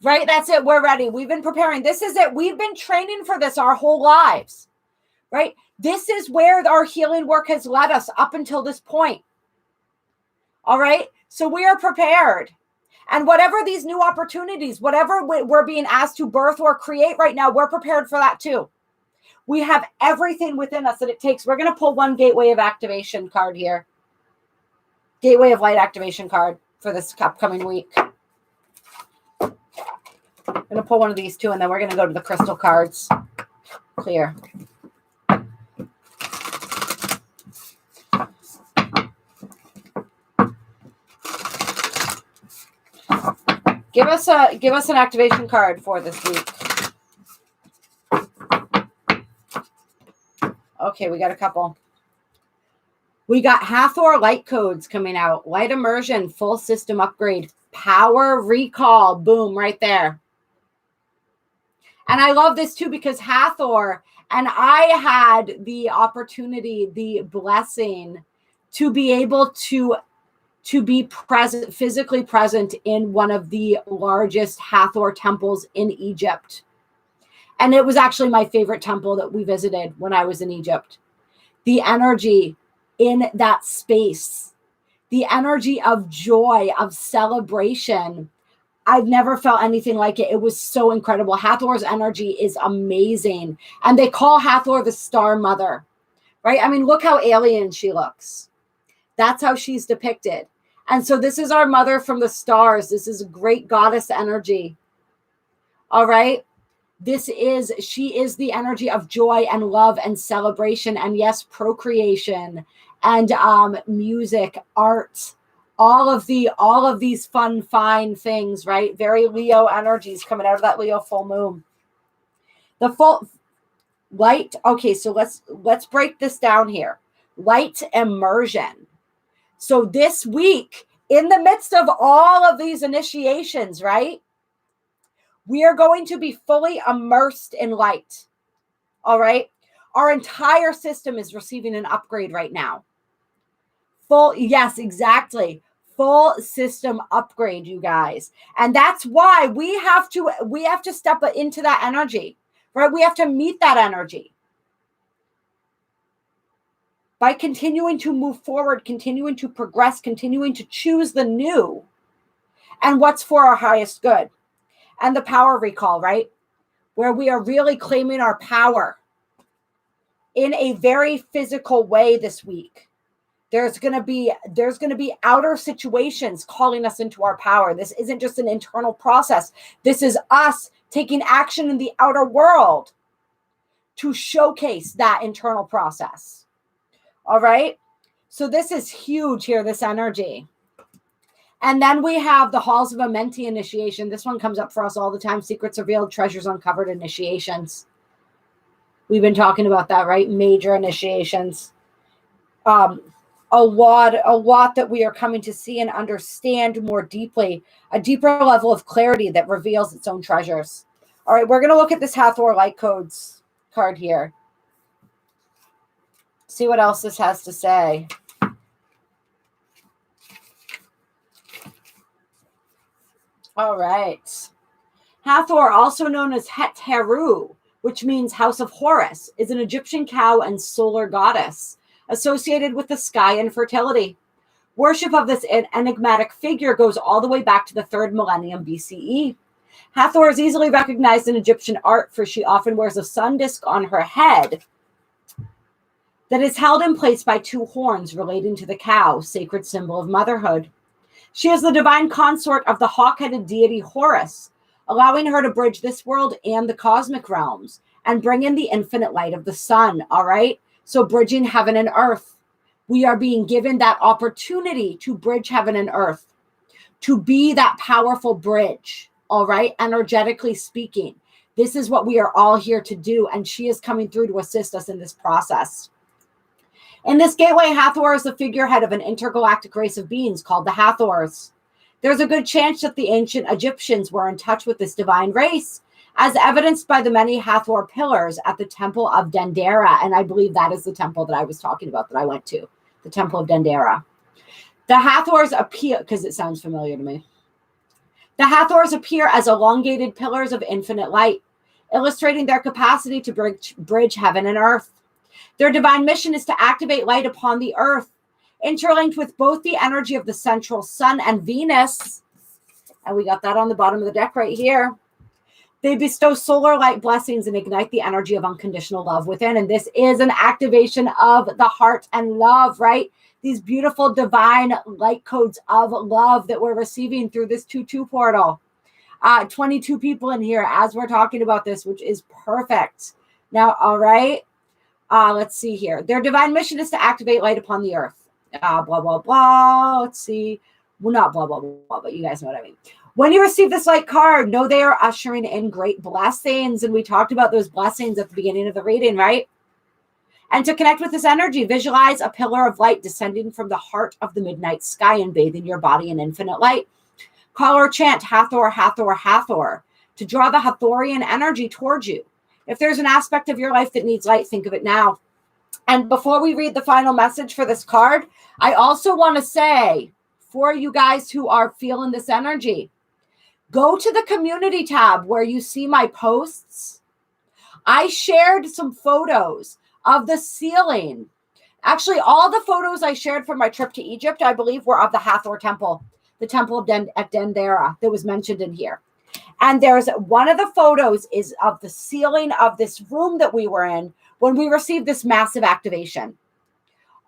Right? That's it. We're ready. We've been preparing. This is it. We've been training for this our whole lives. Right? This is where our healing work has led us up until this point. All right? So we are prepared. And whatever these new opportunities, whatever we're being asked to birth or create right now, we're prepared for that too. We have everything within us that it takes. We're going to pull one gateway of activation card here. Gateway of light activation card for this upcoming week. I'm going to pull one of these two, and then we're going to go to the crystal cards. Clear. Give us an activation card for this week. Okay, we got a couple. We got Hathor light codes coming out. Light immersion, full system upgrade, power recall. Boom, right there. And I love this too because Hathor and I had the opportunity, the blessing to be able to be present, physically present in one of the largest Hathor temples in Egypt. And it was actually my favorite temple that we visited when I was in Egypt. The energy in that space, the energy of joy, of celebration. I've never felt anything like it. It was so incredible. Hathor's energy is amazing. And they call Hathor the Star Mother, right? I mean, look how alien she looks. That's how she's depicted. And so this is our mother from the stars. This is a great goddess energy. All right. She is the energy of joy and love and celebration. And yes, procreation and music, art, all of these fun, fine things, right? Very Leo energies coming out of that Leo full moon. The full light. Okay. So let's break this down here. Light immersion. So this week, in the midst of all of these initiations, right, we are going to be fully immersed in light. All right. Our entire system is receiving an upgrade right now. Yes, exactly. Full system upgrade, you guys. And that's why we have to step into that energy, right? We have to meet that energy. By continuing to move forward, continuing to progress, continuing to choose the new and what's for our highest good. And the power recall, right? Where we are really claiming our power in a very physical way this week. There's going to be outer situations calling us into our power. This isn't just an internal process. This is us taking action in the outer world to showcase that internal process. All right. So this is huge here, this energy. And then we have the halls of Amenti initiation. This one comes up for us all the time. Secrets revealed, treasures uncovered, initiations. We've been talking about that, right? Major initiations. A lot that we are coming to see and understand more deeply, a deeper level of clarity that reveals its own treasures. All right, we're going to look at this Hathor Light Codes card here. See what else this has to say. All right. Hathor, also known as Het Heru, which means House of Horus, is an Egyptian cow and solar goddess associated with the sky and fertility. Worship of this enigmatic figure goes all the way back to the 3rd millennium BCE. Hathor is easily recognized in Egyptian art, for she often wears a sun disk on her head that is held in place by 2 horns relating to the cow, sacred symbol of motherhood. She is the divine consort of the hawk-headed deity Horus, allowing her to bridge this world and the cosmic realms and bring in the infinite light of the sun, all right? So bridging heaven and earth. We are being given that opportunity to bridge heaven and earth, to be that powerful bridge, all right? Energetically speaking, this is what we are all here to do, and she is coming through to assist us in this process. In this gateway, Hathor is the figurehead of an intergalactic race of beings called the Hathors. There's a good chance that the ancient Egyptians were in touch with this divine race, as evidenced by the many Hathor pillars at the Temple of Dendera. And I believe that is the temple that I was talking about that I went to, the Temple of Dendera. The Hathors appear, because it sounds familiar to me. The Hathors appear as elongated pillars of infinite light, illustrating their capacity to bridge heaven and earth. Their divine mission is to activate light upon the earth, interlinked with both the energy of the central sun and Venus. And we got that on the bottom of the deck right here. They bestow solar light blessings and ignite the energy of unconditional love within. And this is an activation of the heart and love, right? These beautiful divine light codes of love that we're receiving through this 2-2 portal. 22 people in here as we're talking about this, which is perfect. Now, all right. Let's see here. Their divine mission is to activate light upon the earth. Blah, blah, blah. Let's see. Well, not blah, blah, blah, but you guys know what I mean. When you receive this light card, know they are ushering in great blessings. And we talked about those blessings at the beginning of the reading, right? And to connect with this energy, visualize a pillar of light descending from the heart of the midnight sky and bathing your body in infinite light. Call or chant Hathor, Hathor, Hathor to draw the Hathorian energy towards you. If there's an aspect of your life that needs light, think of it now. And before we read the final message for this card, I also want to say, for you guys who are feeling this energy, go to the community tab where you see my posts. I shared some photos of the ceiling. Actually, all the photos I shared from my trip to Egypt, I believe, were of the Hathor temple, the temple of at Dendera that was mentioned in here. And there's one of the photos is of the ceiling of this room that we were in when we received this massive activation.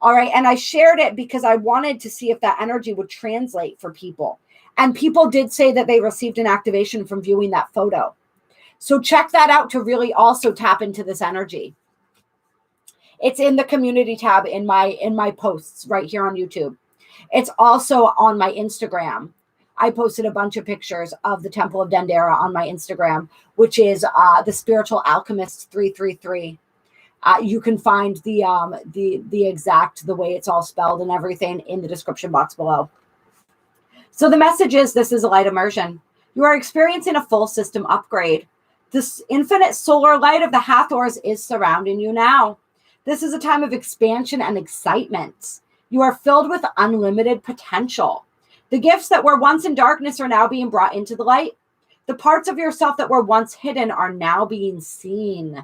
All right. And I shared it because I wanted to see if that energy would translate for people. And people did say that they received an activation from viewing that photo. So check that out to really also tap into this energy. It's in the community tab in my posts right here on YouTube. It's also on my Instagram. I posted a bunch of pictures of the Temple of Dendera on my Instagram, which is the Spiritual Alchemist 333. You can find the exact, the way it's all spelled and everything in the description box below. So the message is, this is a light immersion. You are experiencing a full system upgrade. This infinite solar light of the Hathors is surrounding you now. This is a time of expansion and excitement. You are filled with unlimited potential. The gifts that were once in darkness are now being brought into the light. The parts of yourself that were once hidden are now being seen.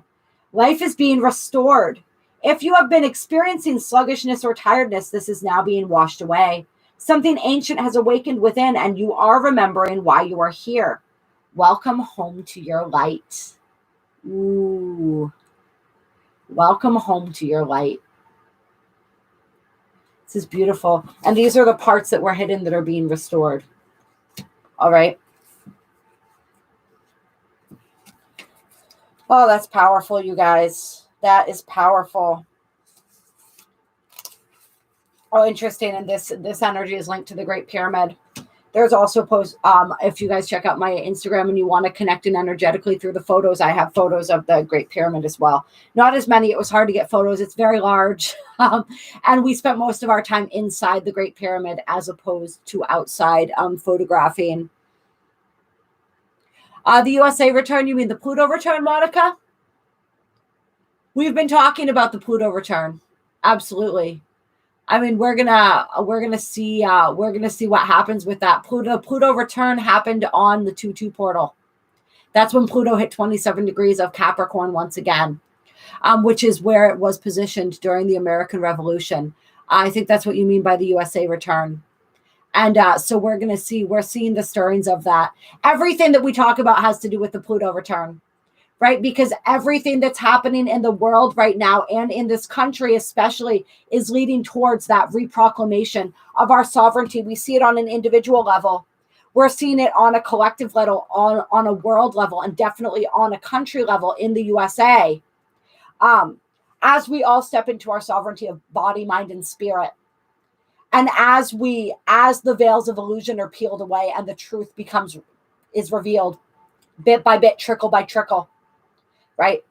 Life is being restored. If you have been experiencing sluggishness or tiredness, this is now being washed away. Something ancient has awakened within, and you are remembering why you are here. Welcome home to your light. Ooh. Welcome home to your light. This is beautiful. And these are the parts that were hidden that are being restored. All right. Oh, that's powerful, you guys. That is powerful. Oh, interesting. And this energy is linked to the Great Pyramid. There's also if you guys check out my Instagram and you want to connect in energetically through the photos, I have photos of the Great Pyramid as well. Not as many. It was hard to get photos. It's very large. And we spent most of our time inside the Great Pyramid as opposed to outside photographing. The USA return, you mean the Pluto return, Monica? We've been talking about the Pluto return. Absolutely. I mean, we're gonna see what happens with that. Pluto return happened on the 2-2 portal. That's when Pluto hit 27 degrees of Capricorn once again, which is where it was positioned during the American Revolution. I think that's what you mean by the USA return. And so we're seeing the stirrings of that. Everything that we talk about has to do with the Pluto return. Right? Because everything that's happening in the world right now and in this country especially is leading towards that reproclamation of our sovereignty. We see it on an individual level. We're seeing it on a collective level, on a world level, and definitely on a country level in the USA. As we all step into our sovereignty of body, mind, and spirit. And as the veils of illusion are peeled away and the truth is revealed bit by bit, trickle by trickle. Right.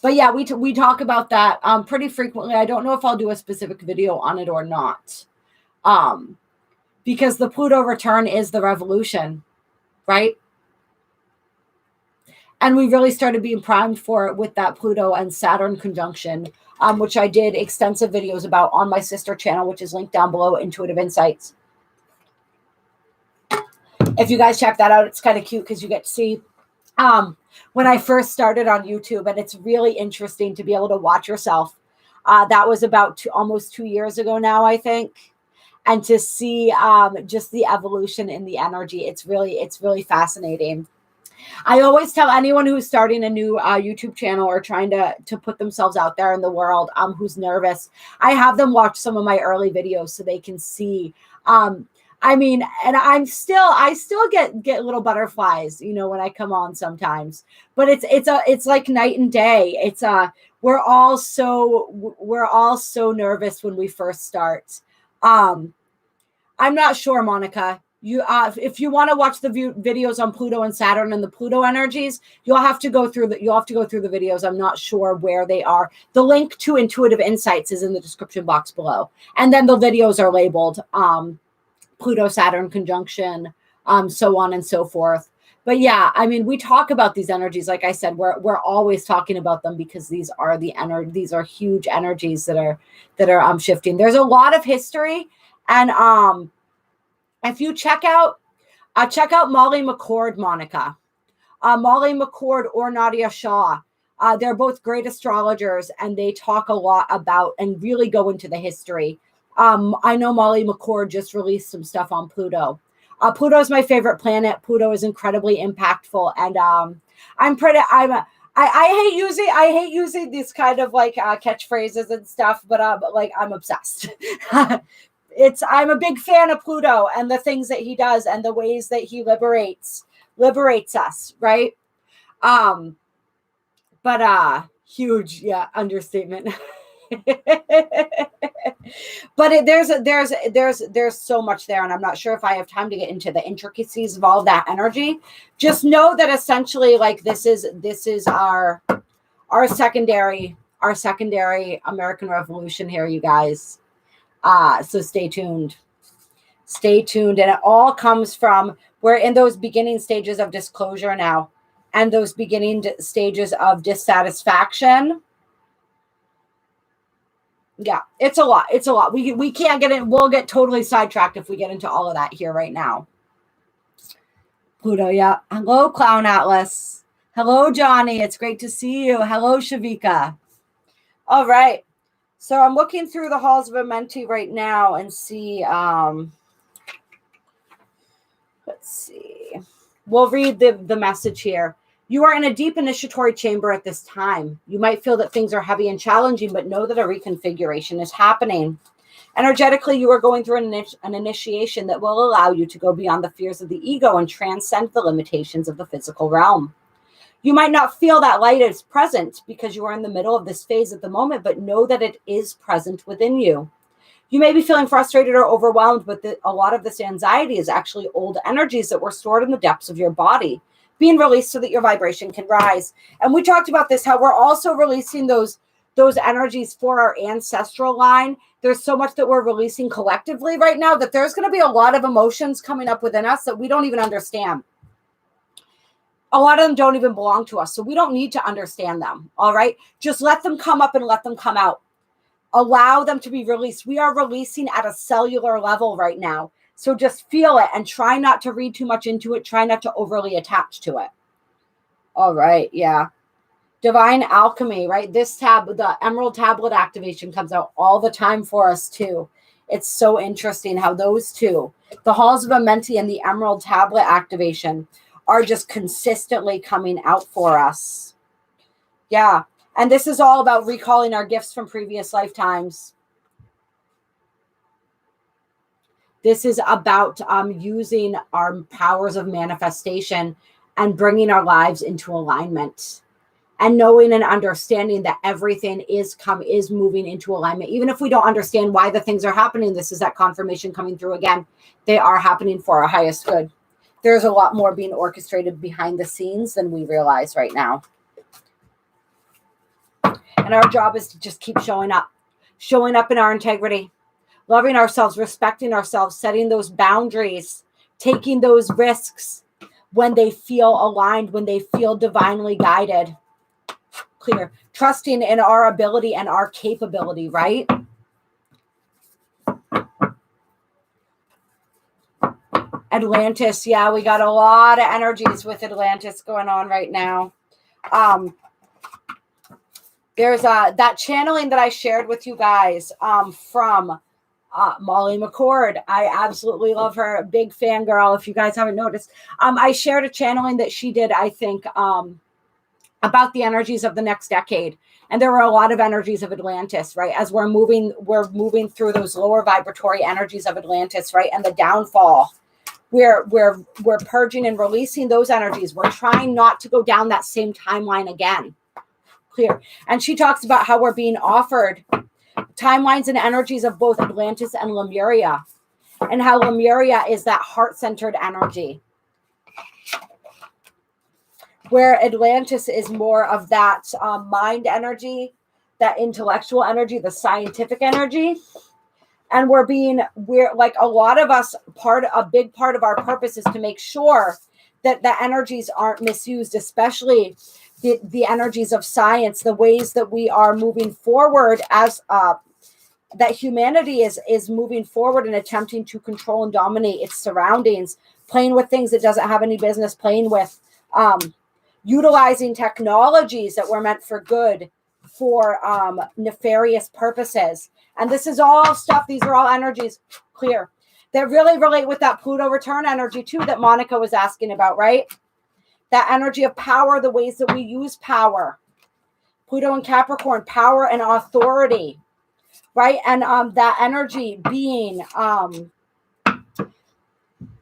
But yeah, we talk about that pretty frequently. I don't know if I'll do a specific video on it or not. Because the Pluto return is the revolution, right? And we really started being primed for it with that Pluto and Saturn conjunction, which I did extensive videos about on my sister channel, which is linked down below, Intuitive Insights. If you guys check that out, it's kind of cute because you get to see when I first started on YouTube, and it's really interesting to be able to watch yourself. That was about almost 2 years ago now, I think. And to see just the evolution in the energy, it's really fascinating. I always tell anyone who's starting a new YouTube channel or trying to put themselves out there in the world, who's nervous, I have them watch some of my early videos so they can see. I mean, and I still get little butterflies, when I come on sometimes, but it's like night and day. We're all so nervous when we first start. I'm not sure, Monica, if you want to watch the videos on Pluto and Saturn and the Pluto energies, you'll have to go through the videos. I'm not sure where they are. The link to Intuitive Insights is in the description box below. And then the videos are labeled, Pluto Saturn conjunction, so on and so forth. But yeah, I mean, we talk about these energies. Like I said, we're always talking about them because these are huge energies that are shifting. There's a lot of history, and if you check out Molly McCord, Monica, Molly McCord or Nadia Shaw. They're both great astrologers, and they talk a lot about and really go into the history. I know Molly McCord just released some stuff on Pluto. Pluto is my favorite planet. Pluto is incredibly impactful, and I hate using these kind of like catchphrases and stuff, but I'm obsessed. I'm a big fan of Pluto and the things that he does and the ways that he liberates us, right? But huge, yeah, understatement. But there's so much there, and I'm not sure if I have time to get into the intricacies of all that energy. Just know that essentially, like, this is our secondary American Revolution here, you guys. So stay tuned, and it all comes from, we're in those beginning stages of disclosure now, and those beginning stages of dissatisfaction. Yeah, it's a lot. We can't get in. We'll get totally sidetracked if we get into all of that here right now. Pluto, yeah. Hello, Clown Atlas. Hello, Johnny. It's great to see you. Hello, Shavika. All right. So I'm looking through the halls of Amenti right now and see. Let's see. We'll read the message here. You are in a deep initiatory chamber at this time. You might feel that things are heavy and challenging, but know that a reconfiguration is happening. Energetically, you are going through an initiation that will allow you to go beyond the fears of the ego and transcend the limitations of the physical realm. You might not feel that light is present because you are in the middle of this phase at the moment, but know that it is present within you. You may be feeling frustrated or overwhelmed, but a lot of this anxiety is actually old energies that were stored in the depths of your body, being released so that your vibration can rise. And we talked about this, how we're also releasing those energies for our ancestral line. There's so much that we're releasing collectively right now that there's going to be a lot of emotions coming up within us that we don't even understand. A lot of them don't even belong to us, so we don't need to understand them, all right? Just let them come up and let them come out. Allow them to be released. We are releasing at a cellular level right now. So just feel it and try not to read too much into it. Try not to overly attach to it. All right. Yeah. Divine alchemy, right? This the emerald tablet activation comes out all the time for us too. It's so interesting how those two, the halls of Amenti and the emerald tablet activation, are just consistently coming out for us. Yeah. And this is all about recalling our gifts from previous lifetimes. This is about using our powers of manifestation and bringing our lives into alignment, and knowing and understanding that everything is moving into alignment. Even if we don't understand why the things are happening, this is that confirmation coming through again. They are happening for our highest good. There's a lot more being orchestrated behind the scenes than we realize right now. And our job is to just keep showing up in our integrity, loving ourselves, respecting ourselves, setting those boundaries, taking those risks when they feel aligned, when they feel divinely guided. Clear. Trusting in our ability and our capability, right? Atlantis. Yeah, we got a lot of energies with Atlantis going on right now. There's that channeling that I shared with you guys from Molly McCord. I absolutely love her. Big fangirl, if you guys haven't noticed. I shared a channeling that she did, I think, about the energies of the next decade. And there were a lot of energies of Atlantis, right? As we're moving through those lower vibratory energies of Atlantis, right? And the downfall. We're purging and releasing those energies. We're trying not to go down that same timeline again. Clear. And she talks about how we're being offered timelines and energies of both Atlantis and Lemuria, and how Lemuria is that heart-centered energy, where Atlantis is more of that mind energy, that intellectual energy, the scientific energy. And we're like, a lot of us, a big part of our purpose is to make sure that the energies aren't misused, especially the energies of science, the ways that we are moving forward as that humanity is moving forward and attempting to control and dominate its surroundings, playing with things it doesn't have any business playing with, utilizing technologies that were meant for good for nefarious purposes. And this is all stuff, these are all energies, clear, that really relate with that Pluto return energy too that Monica was asking about, right? That energy of power, the ways that we use power. Pluto and Capricorn, power and authority, right? And that energy being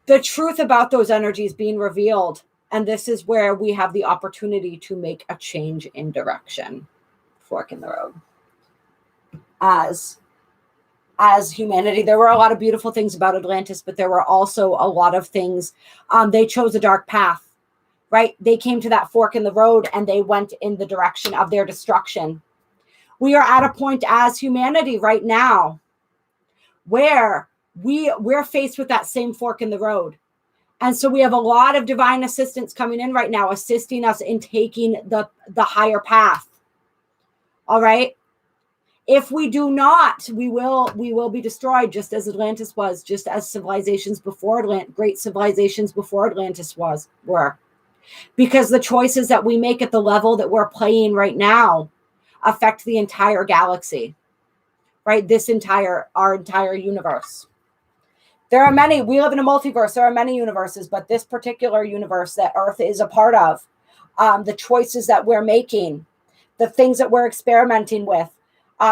the truth about those energies being revealed. And this is where we have the opportunity to make a change in direction. Fork in the road. As humanity, there were a lot of beautiful things about Atlantis, but there were also a lot of things. They chose a dark path. Right? They came to that fork in the road and they went in the direction of their destruction. We are at a point as humanity right now where we're faced with that same fork in the road. And so we have a lot of divine assistance coming in right now, assisting us in taking the higher path. All right. If we do not, we will be destroyed, just as Atlantis was, just as civilizations before great civilizations before Atlantis were. Because the choices that we make at the level that we're playing right now affect the entire galaxy, right? Our entire universe. There are many, we live in a multiverse. There are many universes, but this particular universe that Earth is a part of, the choices that we're making, the things that we're experimenting with,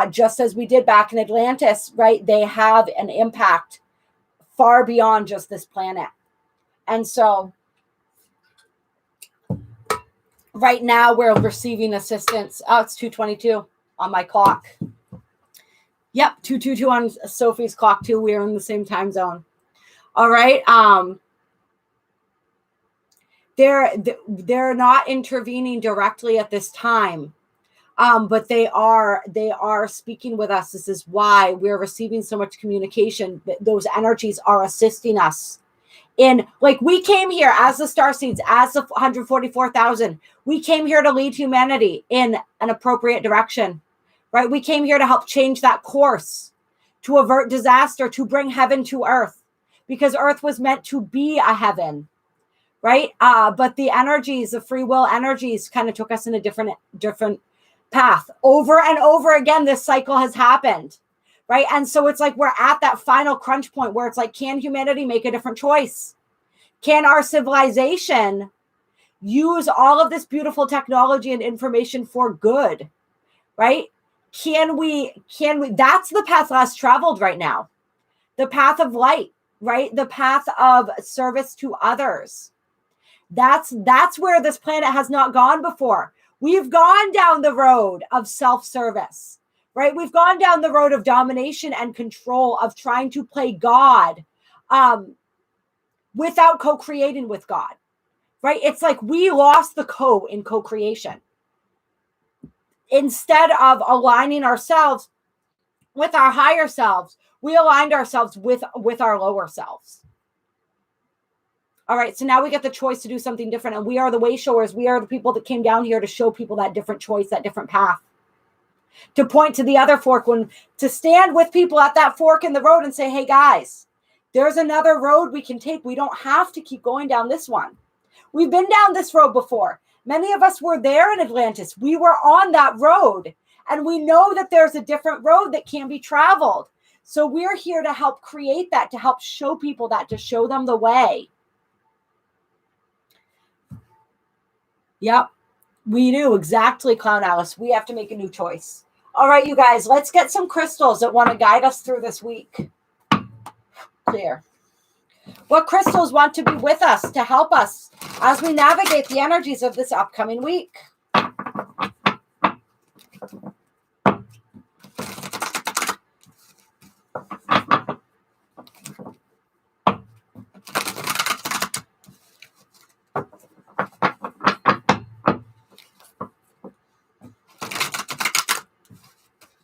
just as we did back in Atlantis, right? They have an impact far beyond just this planet. And so right now we're receiving assistance. Oh, it's 2:22 on my clock. Yep, 2:22 on Sophie's clock too. We're in the same time zone. All right. They're not intervening directly at this time. But they are speaking with us. This is why we're receiving so much communication. Those energies are assisting us. In, like, we came here as the starseeds, as the 144,000. We came here to lead humanity in an appropriate direction, right? We came here to help change that course, to avert disaster, to bring heaven to earth, because earth was meant to be a heaven, right? But the energies, the free will energies, kind of took us in a different path. Over and over again, this cycle has happened, right? And so it's like we're at that final crunch point where it's like, can humanity make a different choice? Can our civilization use all of this beautiful technology and information for good, right? Can we, that's the path less traveled right now. The path of light, right? The path of service to others. That's where this planet has not gone before. We've gone down the road of self-service, right? We've gone down the road of domination and control, of trying to play God without co-creating with God, right? It's like we lost the in co-creation. Instead of aligning ourselves with our higher selves, we aligned ourselves with our lower selves. All right, so now we get the choice to do something different, and we are the way showers. We are the people that came down here to show people that different choice, that different path, to point to the other fork, to stand with people at that fork in the road and say, hey guys, there's another road we can take. We don't have to keep going down this one. We've been down this road before. Many of us were there in Atlantis. We were on that road, and we know that there's a different road that can be traveled. So we're here to help create that, to help show people that, to show them the way. Yep, we do. Exactly, Clown Alice. We have to make a new choice. All right, you guys, let's get some crystals that want to guide us through this week. Clear. What crystals want to be with us to help us as we navigate the energies of this upcoming week?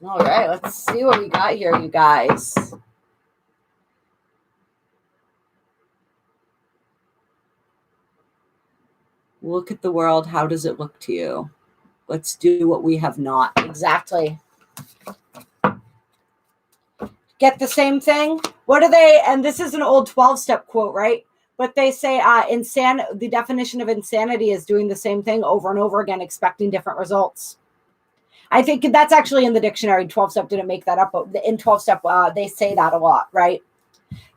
All right, let's see what we got here, you guys. Look at the world. How does it look to you? Let's do what we have not. Exactly. Get the same thing? What are they? And this is an old 12-step quote, right? But they say the definition of insanity is doing the same thing over and over again, expecting different results. I think that's actually in the dictionary. 12-step didn't make that up, but in 12-step, they say that a lot, right?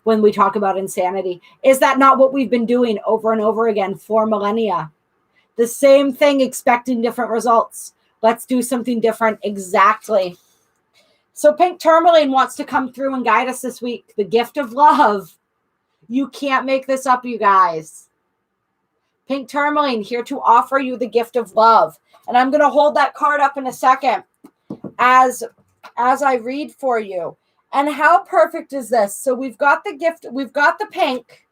When we talk about insanity. Is that not what we've been doing over and over again for millennia? The same thing, expecting different results. Let's do something different. Exactly. So Pink Tourmaline wants to come through and guide us this week. The gift of love. You can't make this up, you guys. Pink Tourmaline here to offer you the gift of love. And I'm going to hold that card up in a second as I read for you. And how perfect is this? So we've got the gift, we've got the pink,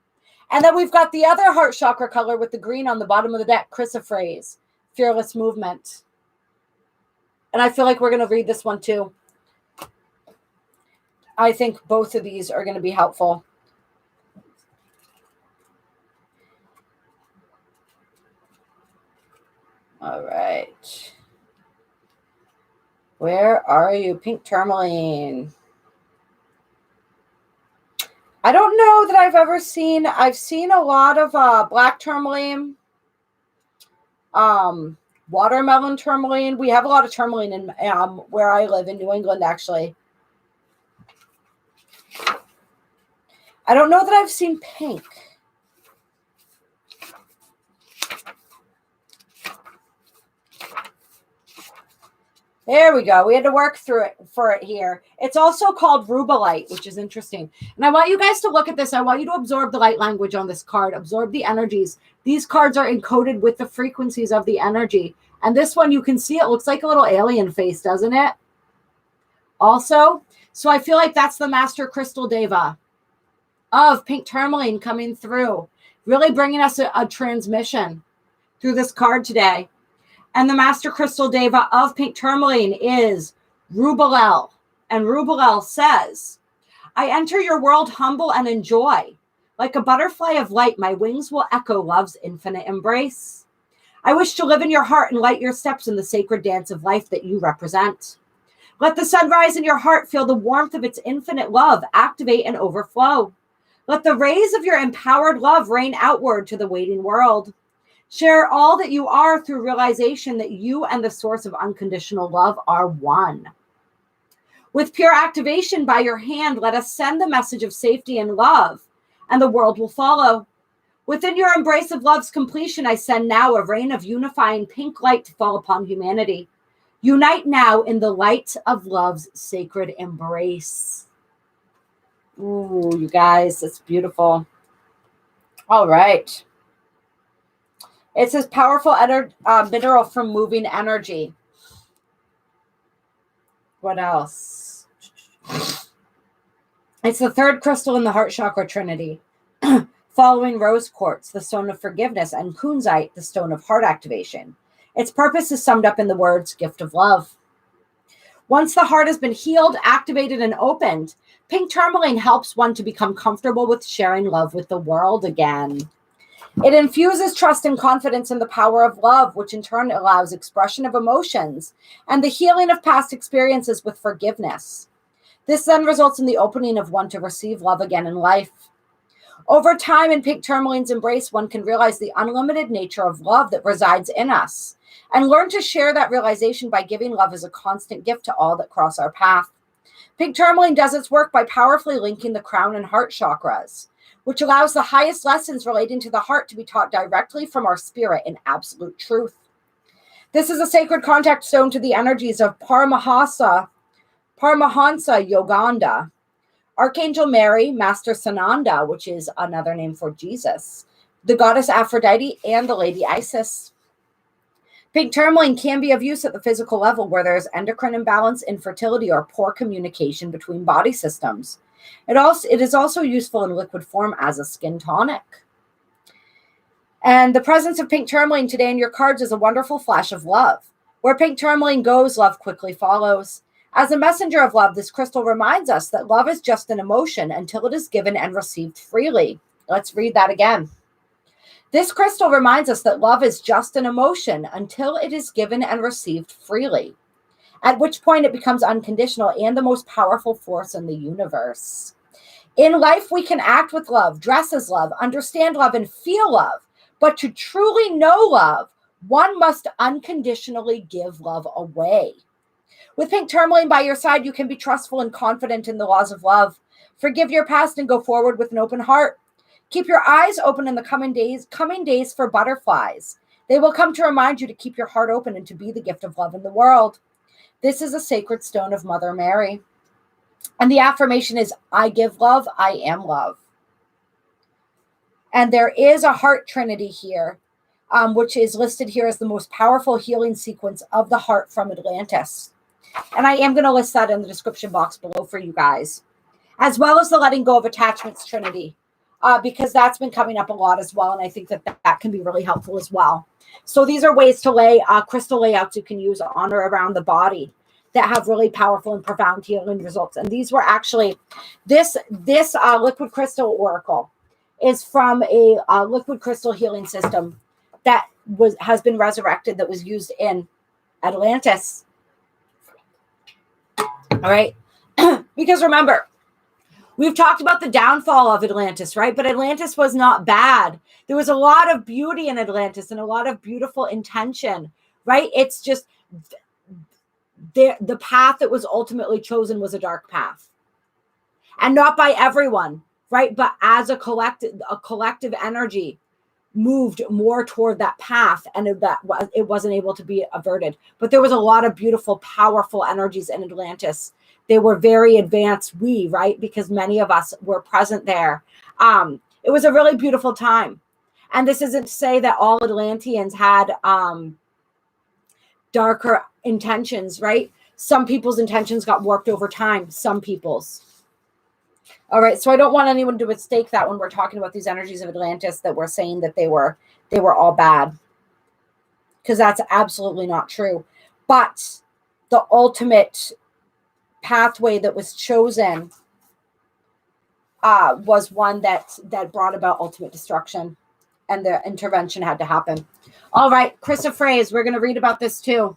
and then we've got the other heart chakra color with the green on the bottom of the deck, Chrysoprase, fearless movement. And I feel like we're going to read this one too. I think both of these are going to be helpful. All right. Where are you, Pink Tourmaline? I don't know that I've ever seen. I've seen a lot of black tourmaline, watermelon tourmaline. We have a lot of tourmaline in where I live in New England, actually. I don't know that I've seen pink. There we go. We had to work through it for it here. It's also called rubellite, which is interesting. And I want you guys to look at this. I want you to absorb the light language on this card, absorb the energies. These cards are encoded with the frequencies of the energy. And this one, you can see it looks like a little alien face, doesn't it? Also, so I feel like that's the Master Crystal Deva of pink tourmaline coming through, really bringing us a transmission through this card today. And the Master Crystal Deva of pink tourmaline is Rubelel. And Rubelel says, I enter your world humble and enjoy. Like a butterfly of light, my wings will echo love's infinite embrace. I wish to live in your heart and light your steps in the sacred dance of life that you represent. Let the sun rise in your heart, feel the warmth of its infinite love, activate and overflow. Let the rays of your empowered love rain outward to the waiting world. Share all that you are through realization that you and the source of unconditional love are one. With pure activation by your hand, let us send the message of safety and love, and the world will follow. Within your embrace of love's completion, I send now a rain of unifying pink light to fall upon humanity. Unite now in the light of love's sacred embrace. Ooh, you guys, that's beautiful. All right. It says powerful mineral from moving energy. What else? It's the third crystal in the Heart Chakra Trinity, following rose quartz, the stone of forgiveness, and Kunzite, the stone of heart activation. Its purpose is summed up in the words, gift of love. Once the heart has been healed, activated, and opened, pink tourmaline helps one to become comfortable with sharing love with the world again. It infuses trust and confidence in the power of love, which in turn allows expression of emotions and the healing of past experiences with forgiveness. This then results in the opening of one to receive love again in life. Over time, in pink tourmaline's embrace, one can realize the unlimited nature of love that resides in us and learn to share that realization by giving love as a constant gift to all that cross our path. Pink tourmaline does its work by powerfully linking the crown and heart chakras, which allows the highest lessons relating to the heart to be taught directly from our spirit in absolute truth. This is a sacred contact stone to the energies of Paramahansa Yoganda, Archangel Mary, Master Sananda, which is another name for Jesus, the goddess Aphrodite, and the Lady Isis. Pink tourmaline can be of use at the physical level where there is endocrine imbalance, infertility, or poor communication between body systems. It is also useful in liquid form as a skin tonic. And the presence of pink tourmaline today in your cards is a wonderful flash of love. Where pink tourmaline goes, love quickly follows. As a messenger of love, this crystal reminds us that love is just an emotion until it is given and received freely. Let's read that again. This crystal reminds us that love is just an emotion until it is given and received freely, at which point it becomes unconditional and the most powerful force in the universe. In life, we can act with love, dress as love, understand love, and feel love. But to truly know love, one must unconditionally give love away. With pink tourmaline by your side, you can be trustful and confident in the laws of love. Forgive your past and go forward with an open heart. Keep your eyes open in the coming days for butterflies. They will come to remind you to keep your heart open and to be the gift of love in the world. This is a sacred stone of Mother Mary. And the affirmation is, I give love, I am love. And there is a Heart Trinity here, which is listed here as the most powerful healing sequence of the heart from Atlantis. And I am going to list that in the description box below for you guys, as well as the letting go of attachments Trinity, because that's been coming up a lot as well. And I think that can be really helpful as well. So these are ways to lay crystal layouts you can use on or around the body that have really powerful and profound healing results. And these were actually, this liquid crystal oracle is from a liquid crystal healing system that has been resurrected, that was used in Atlantis. All right. Because remember, we've talked about the downfall of Atlantis, right? But Atlantis was not bad. There was a lot of beauty in Atlantis and a lot of beautiful intention, right? It's just the path that was ultimately chosen was a dark path. And not by everyone, right? But as a collective energy, moved more toward that path, and it wasn't able to be averted. But there was a lot of beautiful, powerful energies in Atlantis. They were very advanced, right? Because many of us were present there. It was a really beautiful time. And this isn't to say that all Atlanteans had darker intentions, right? Some people's intentions got warped over time, some people's. All right, so I don't want anyone to mistake that when we're talking about these energies of Atlantis, that we're saying that they were all bad, because that's absolutely not true. But the ultimate pathway that was chosen was one that brought about ultimate destruction, and the intervention had to happen. All right, Chrysoprase, we're going to read about this too.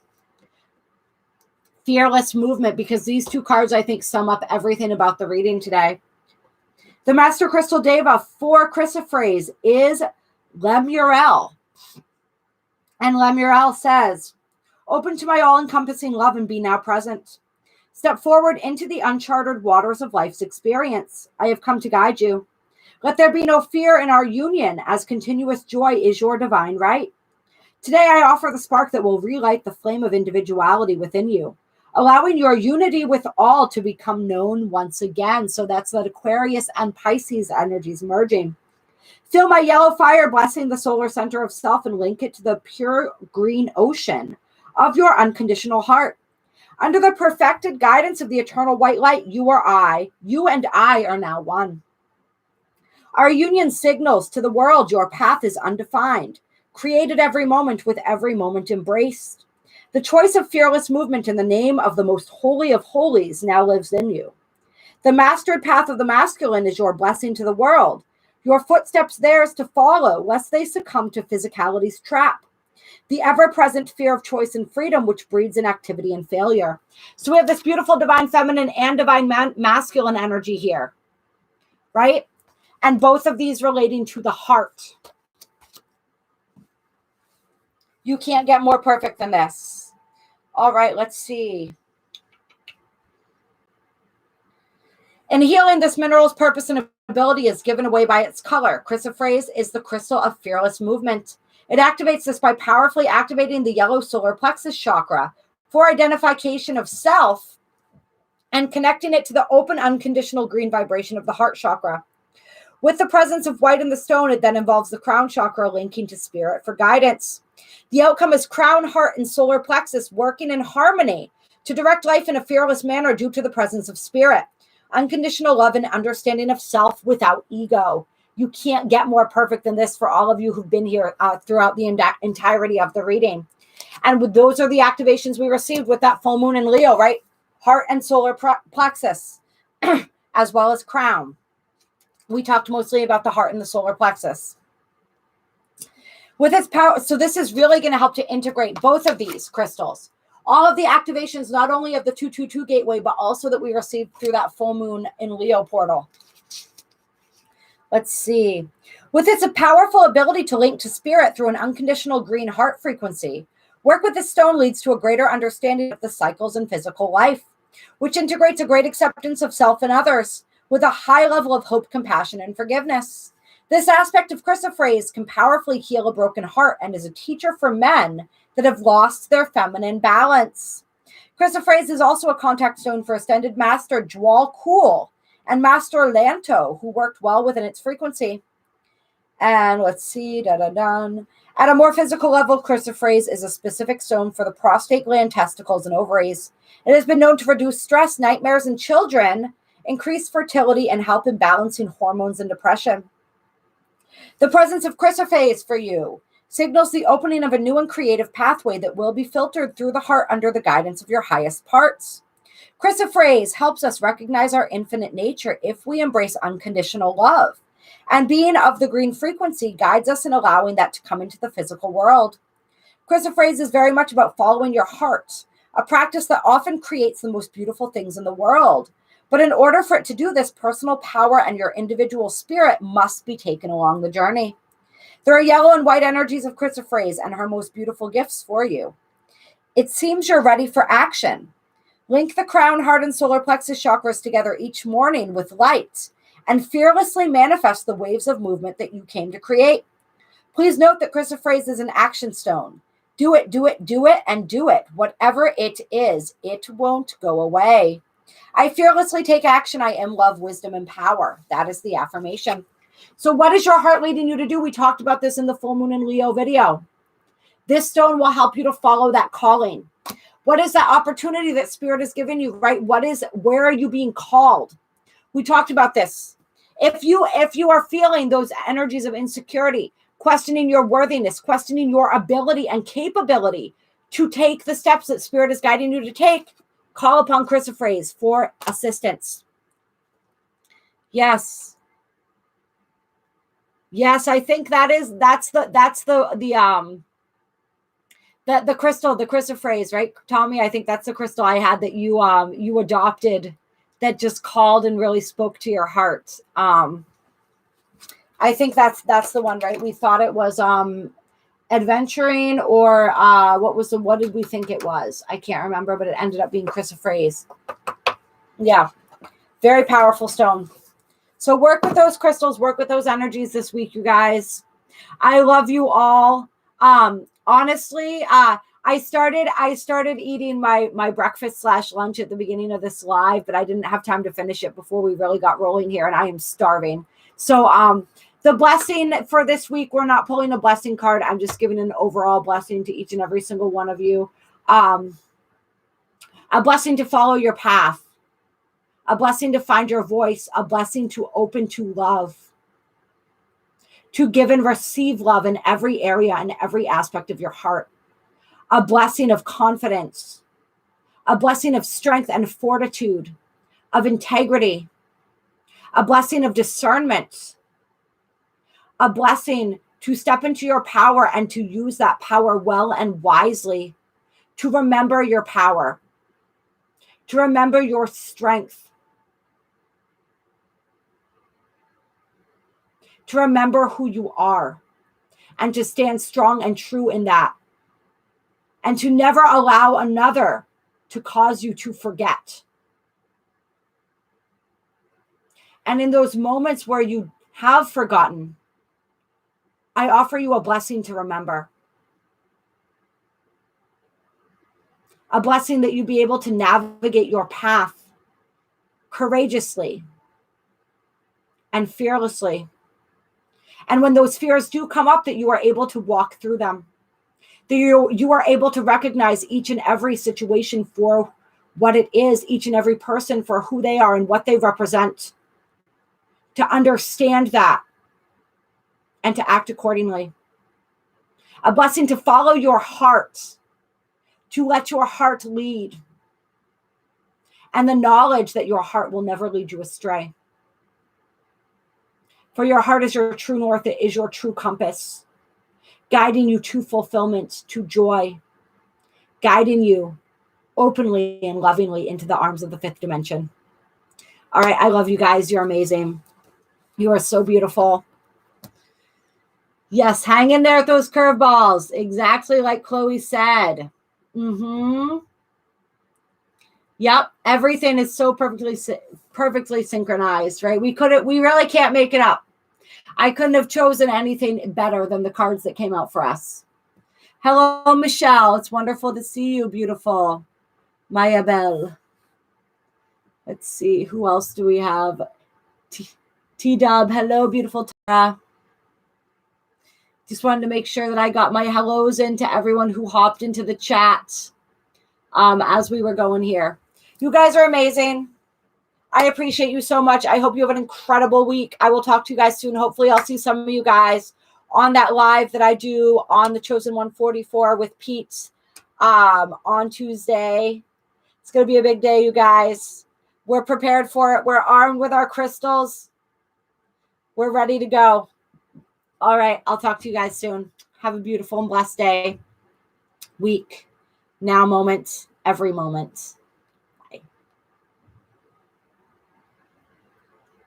Fearless movement, because these two cards, I think, sum up everything about the reading today. The Master Crystal Deva for Chrysoprase is Lemuel. And Lemuel says, open to my all-encompassing love and be now present. Step forward into the uncharted waters of life's experience. I have come to guide you. Let there be no fear in our union, as continuous joy is your divine right. Today I offer the spark that will relight the flame of individuality within you, allowing your unity with all to become known once again. So that's that Aquarius and Pisces energies merging. Feel my yellow fire blessing the solar center of self and link it to the pure green ocean of your unconditional heart. Under the perfected guidance of the eternal white light, you and I are now one. Our union signals to the world your path is undefined, created every moment with every moment embraced. The choice of fearless movement in the name of the most holy of holies now lives in you. The mastered path of the masculine is your blessing to the world. Your footsteps theirs to follow, lest they succumb to physicality's trap. The ever-present fear of choice and freedom, which breeds inactivity and failure. So we have this beautiful divine feminine and divine masculine energy here, right? And both of these relating to the heart. You can't get more perfect than this. All right, let's see. In healing, this mineral's purpose and ability is given away by its color. Chrysoprase is the crystal of fearless movement. It activates this by powerfully activating the yellow solar plexus chakra for identification of self and connecting it to the open, unconditional green vibration of the heart chakra. With the presence of white in the stone, it then involves the crown chakra linking to spirit for guidance. The outcome is crown, heart, and solar plexus working in harmony to direct life in a fearless manner due to the presence of spirit, unconditional love, and understanding of self without ego. You can't get more perfect than this for all of you who've been here throughout the entirety of the reading. And those are the activations we received with that full moon in Leo, right? Heart and solar plexus, as well as crown. We talked mostly about the heart and the solar plexus. With its power, so this is really going to help to integrate both of these crystals. All of the activations, not only of the 222 gateway, but also that we received through that full moon in Leo portal. Let's see. With its powerful ability to link to spirit through an unconditional green heart frequency, work with this stone leads to a greater understanding of the cycles in physical life, which integrates a great acceptance of self and others with a high level of hope, compassion, and forgiveness. This aspect of Chrysoprase can powerfully heal a broken heart and is a teacher for men that have lost their feminine balance. Chrysoprase is also a contact stone for Ascended Master Jwal Kul and Master Lanto, who worked well within its frequency. And let's see, At a more physical level, Chrysoprase is a specific stone for the prostate gland, testicles, and ovaries. It has been known to reduce stress, nightmares in children, increase fertility, and help in balancing hormones and depression. The presence of Chrysoprase for you signals the opening of a new and creative pathway that will be filtered through the heart under the guidance of your highest parts. Chrysoprase helps us recognize our infinite nature if we embrace unconditional love. And being of the green frequency guides us in allowing that to come into the physical world. Chrysoprase is very much about following your heart, a practice that often creates the most beautiful things in the world. But in order for it to do this, personal power and your individual spirit must be taken along the journey. There are yellow and white energies of Chrysoprase and her most beautiful gifts for you. It seems you're ready for action. Link the crown, heart, and solar plexus chakras together each morning with light and fearlessly manifest the waves of movement that you came to create. Please note that Chrysoprase is an action stone. Do it, do it, do it, and do it. Whatever it is, it won't go away. I fearlessly take action. I am love, wisdom, and power. That is the affirmation. So what is your heart leading you to do? We talked about this in the full moon in Leo video. This stone will help you to follow that calling. What is that opportunity that Spirit has given you, right? Where are you being called? We talked about this. If you are feeling those energies of insecurity, questioning your worthiness, questioning your ability and capability to take the steps that Spirit is guiding you to take, call upon Chrysoprase for assistance. Yes. Yes, I think that's the crystal, the Chrysoprase, right? Tommy, I think that's the crystal I had that you adopted, that just called and really spoke to your heart. I think that's the one, right? We thought it was adventuring, or what did we think it was? I can't remember, but it ended up being Chrysoprase. Yeah. Very powerful stone. So work with those crystals, work with those energies this week, you guys. I love you all. Honestly, I started eating my breakfast / lunch at the beginning of this live, but I didn't have time to finish it before we really got rolling here, and I am starving. So the blessing for this week, we're not pulling a blessing card. I'm just giving an overall blessing to each and every single one of you. A blessing to follow your path. A blessing to find your voice, a blessing to open to love, to give and receive love in every area and every aspect of your heart, a blessing of confidence, a blessing of strength and fortitude, of integrity, a blessing of discernment, a blessing to step into your power and to use that power well and wisely, to remember your power, to remember your strength, to remember who you are, and to stand strong and true in that, and to never allow another to cause you to forget. And in those moments where you have forgotten, I offer you a blessing to remember. A blessing that you be able to navigate your path courageously and fearlessly. And when those fears do come up, that you are able to walk through them. That you are able to recognize each and every situation for what it is, each and every person for who they are and what they represent. To understand that and to act accordingly. A blessing to follow your heart, to let your heart lead. And the knowledge that your heart will never lead you astray. For your heart is your true north, it is your true compass, guiding you to fulfillment, to joy, guiding you openly and lovingly into the arms of the fifth dimension. All right, I love you guys. You're amazing. You are so beautiful. Yes, hang in there with those curveballs, exactly like Chloe said. Yep, everything is so perfectly synchronized, right? We really can't make it up. I couldn't have chosen anything better than the cards that came out for us. Hello, Michelle. It's wonderful to see you, beautiful. Maya Bell. Let's see, who else do we have? T-Dub. Hello, beautiful Tara. Just wanted to make sure that I got my hellos into everyone who hopped into the chat as we were going here. You guys are amazing. I appreciate you so much. I hope you have an incredible week. I will talk to you guys soon. Hopefully I'll see some of you guys on that live that I do on the Chosen 144 with Pete on Tuesday. It's going to be a big day, you guys. We're prepared for it. We're armed with our crystals. We're ready to go. All right. I'll talk to you guys soon. Have a beautiful and blessed day, week, now moment, every moment.